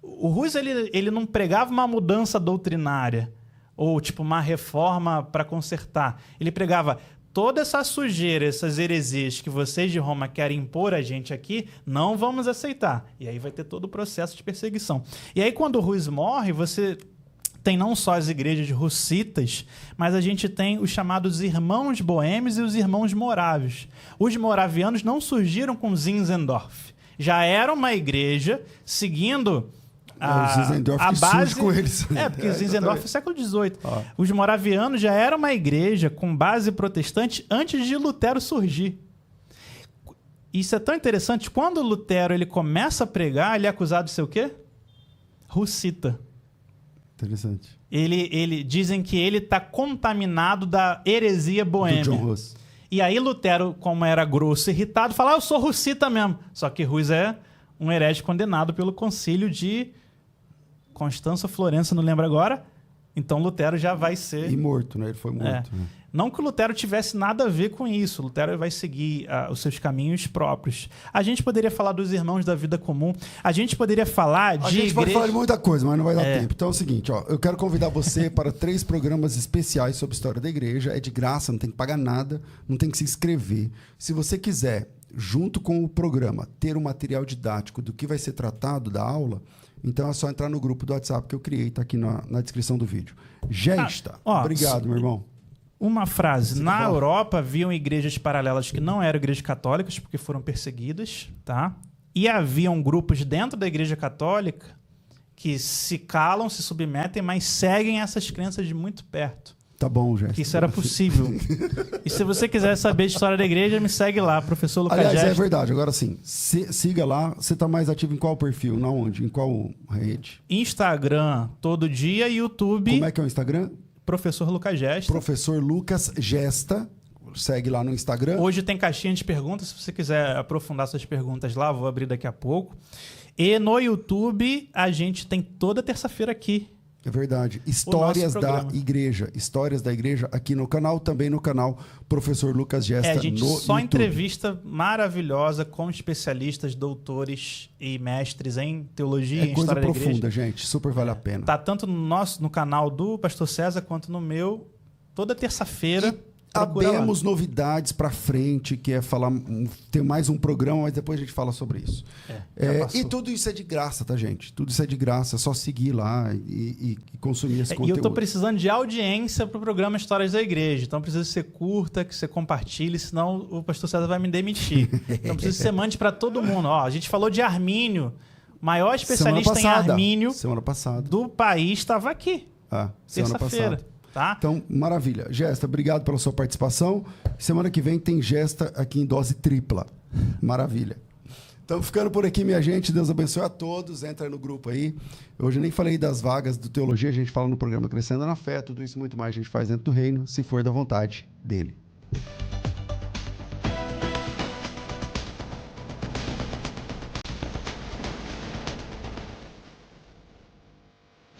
O Rus, ele não pregava uma mudança doutrinária, ou tipo uma reforma para consertar. Ele pregava... Toda essa sujeira, essas heresias que vocês de Roma querem impor a gente aqui, não vamos aceitar. E aí vai ter todo o processo de perseguição. E aí, quando o Rus morre, você tem não só as igrejas russitas, mas a gente tem os chamados irmãos boêmios e os irmãos morávios. Os moravianos não surgiram com Zinzendorf. Já era uma igreja seguindo... a base com eles. Porque o Zinzendorf é século XVIII. Os moravianos já eram uma igreja com base protestante antes de Lutero surgir. Isso é tão interessante. Quando Lutero ele começa a pregar, ele é acusado de ser o quê? Russita. Interessante. Dizem que ele está contaminado da heresia boêmia. Do John Hus. E aí Lutero, como era grosso e irritado, fala, eu sou russita mesmo. Só que Hus é um herege condenado pelo concílio de... Constança Florença, não lembro agora. Então Lutero já vai ser... E morto, né? Ele foi morto. Né? Não que o Lutero tivesse nada a ver com isso. O Lutero vai seguir os seus caminhos próprios. A gente poderia falar dos irmãos da vida comum. A gente poderia falar de A gente pode falar de muita coisa, mas não vai dar É. tempo. Então é o seguinte, ó, eu quero convidar você para 3 programas especiais sobre história da igreja. É de graça, não tem que pagar nada, não tem que se inscrever. Se você quiser, junto com o programa, ter um material didático do que vai ser tratado da aula, então é só entrar no grupo do WhatsApp que eu criei, tá aqui na descrição do vídeo. Gesta, obrigado, meu irmão. Uma frase. Você Na fala. Europa haviam igrejas paralelas que não eram igrejas católicas porque foram perseguidas, tá? E haviam grupos dentro da igreja católica que se calam, se submetem, mas seguem essas crenças de muito perto. Tá bom, Gesta. Que isso era possível. E se você quiser saber de história da igreja, me segue lá, professor Lucas Aliás, é Gesta. verdade. Agora sim, siga lá. Você tá mais ativo em qual perfil? Na onde? Em qual rede? Instagram todo dia, YouTube, Como é que é o Instagram? professor Lucas Gesta. Professor Lucas Gesta. Segue lá no Instagram. Hoje tem caixinha de perguntas, se você quiser aprofundar suas perguntas lá, vou abrir daqui a pouco. E no YouTube, a gente tem toda terça-feira aqui. É verdade. Histórias da programa. igreja. Histórias da igreja aqui no canal, também no canal Professor Lucas Gesta. A gente no só YouTube. entrevista maravilhosa com especialistas, doutores e mestres em teologia e É em coisa história da profunda, igreja. gente. Super vale a pena. Tá tanto no canal do Pastor César quanto no meu, toda terça-feira. Procura lá. Abemos novidades pra frente, que é falar, ter mais um programa, mas depois a gente fala sobre isso. já passou. E tudo isso é de graça, tá, gente? Tudo isso é de graça, é só seguir lá e consumir esse E conteúdo. eu tô precisando de audiência pro programa Histórias da Igreja. Então precisa ser curta, que você compartilhe, senão o pastor César vai me demitir. Então precisa que você mande para todo mundo. Ó, a gente falou de Armínio, maior especialista em Armínio Semana passada. do país, estava aqui. Semana Terça-feira. passada. Tá? Então, maravilha. Gesta, obrigado pela sua participação. Semana que vem tem Gesta aqui em dose tripla. Maravilha. Estamos ficando por aqui, minha gente. Deus abençoe a todos. Entra no grupo aí. Hoje eu nem falei das vagas do Teologia. A gente fala no programa Crescendo na Fé. Tudo isso e muito mais a gente faz dentro do reino, se for da vontade dele.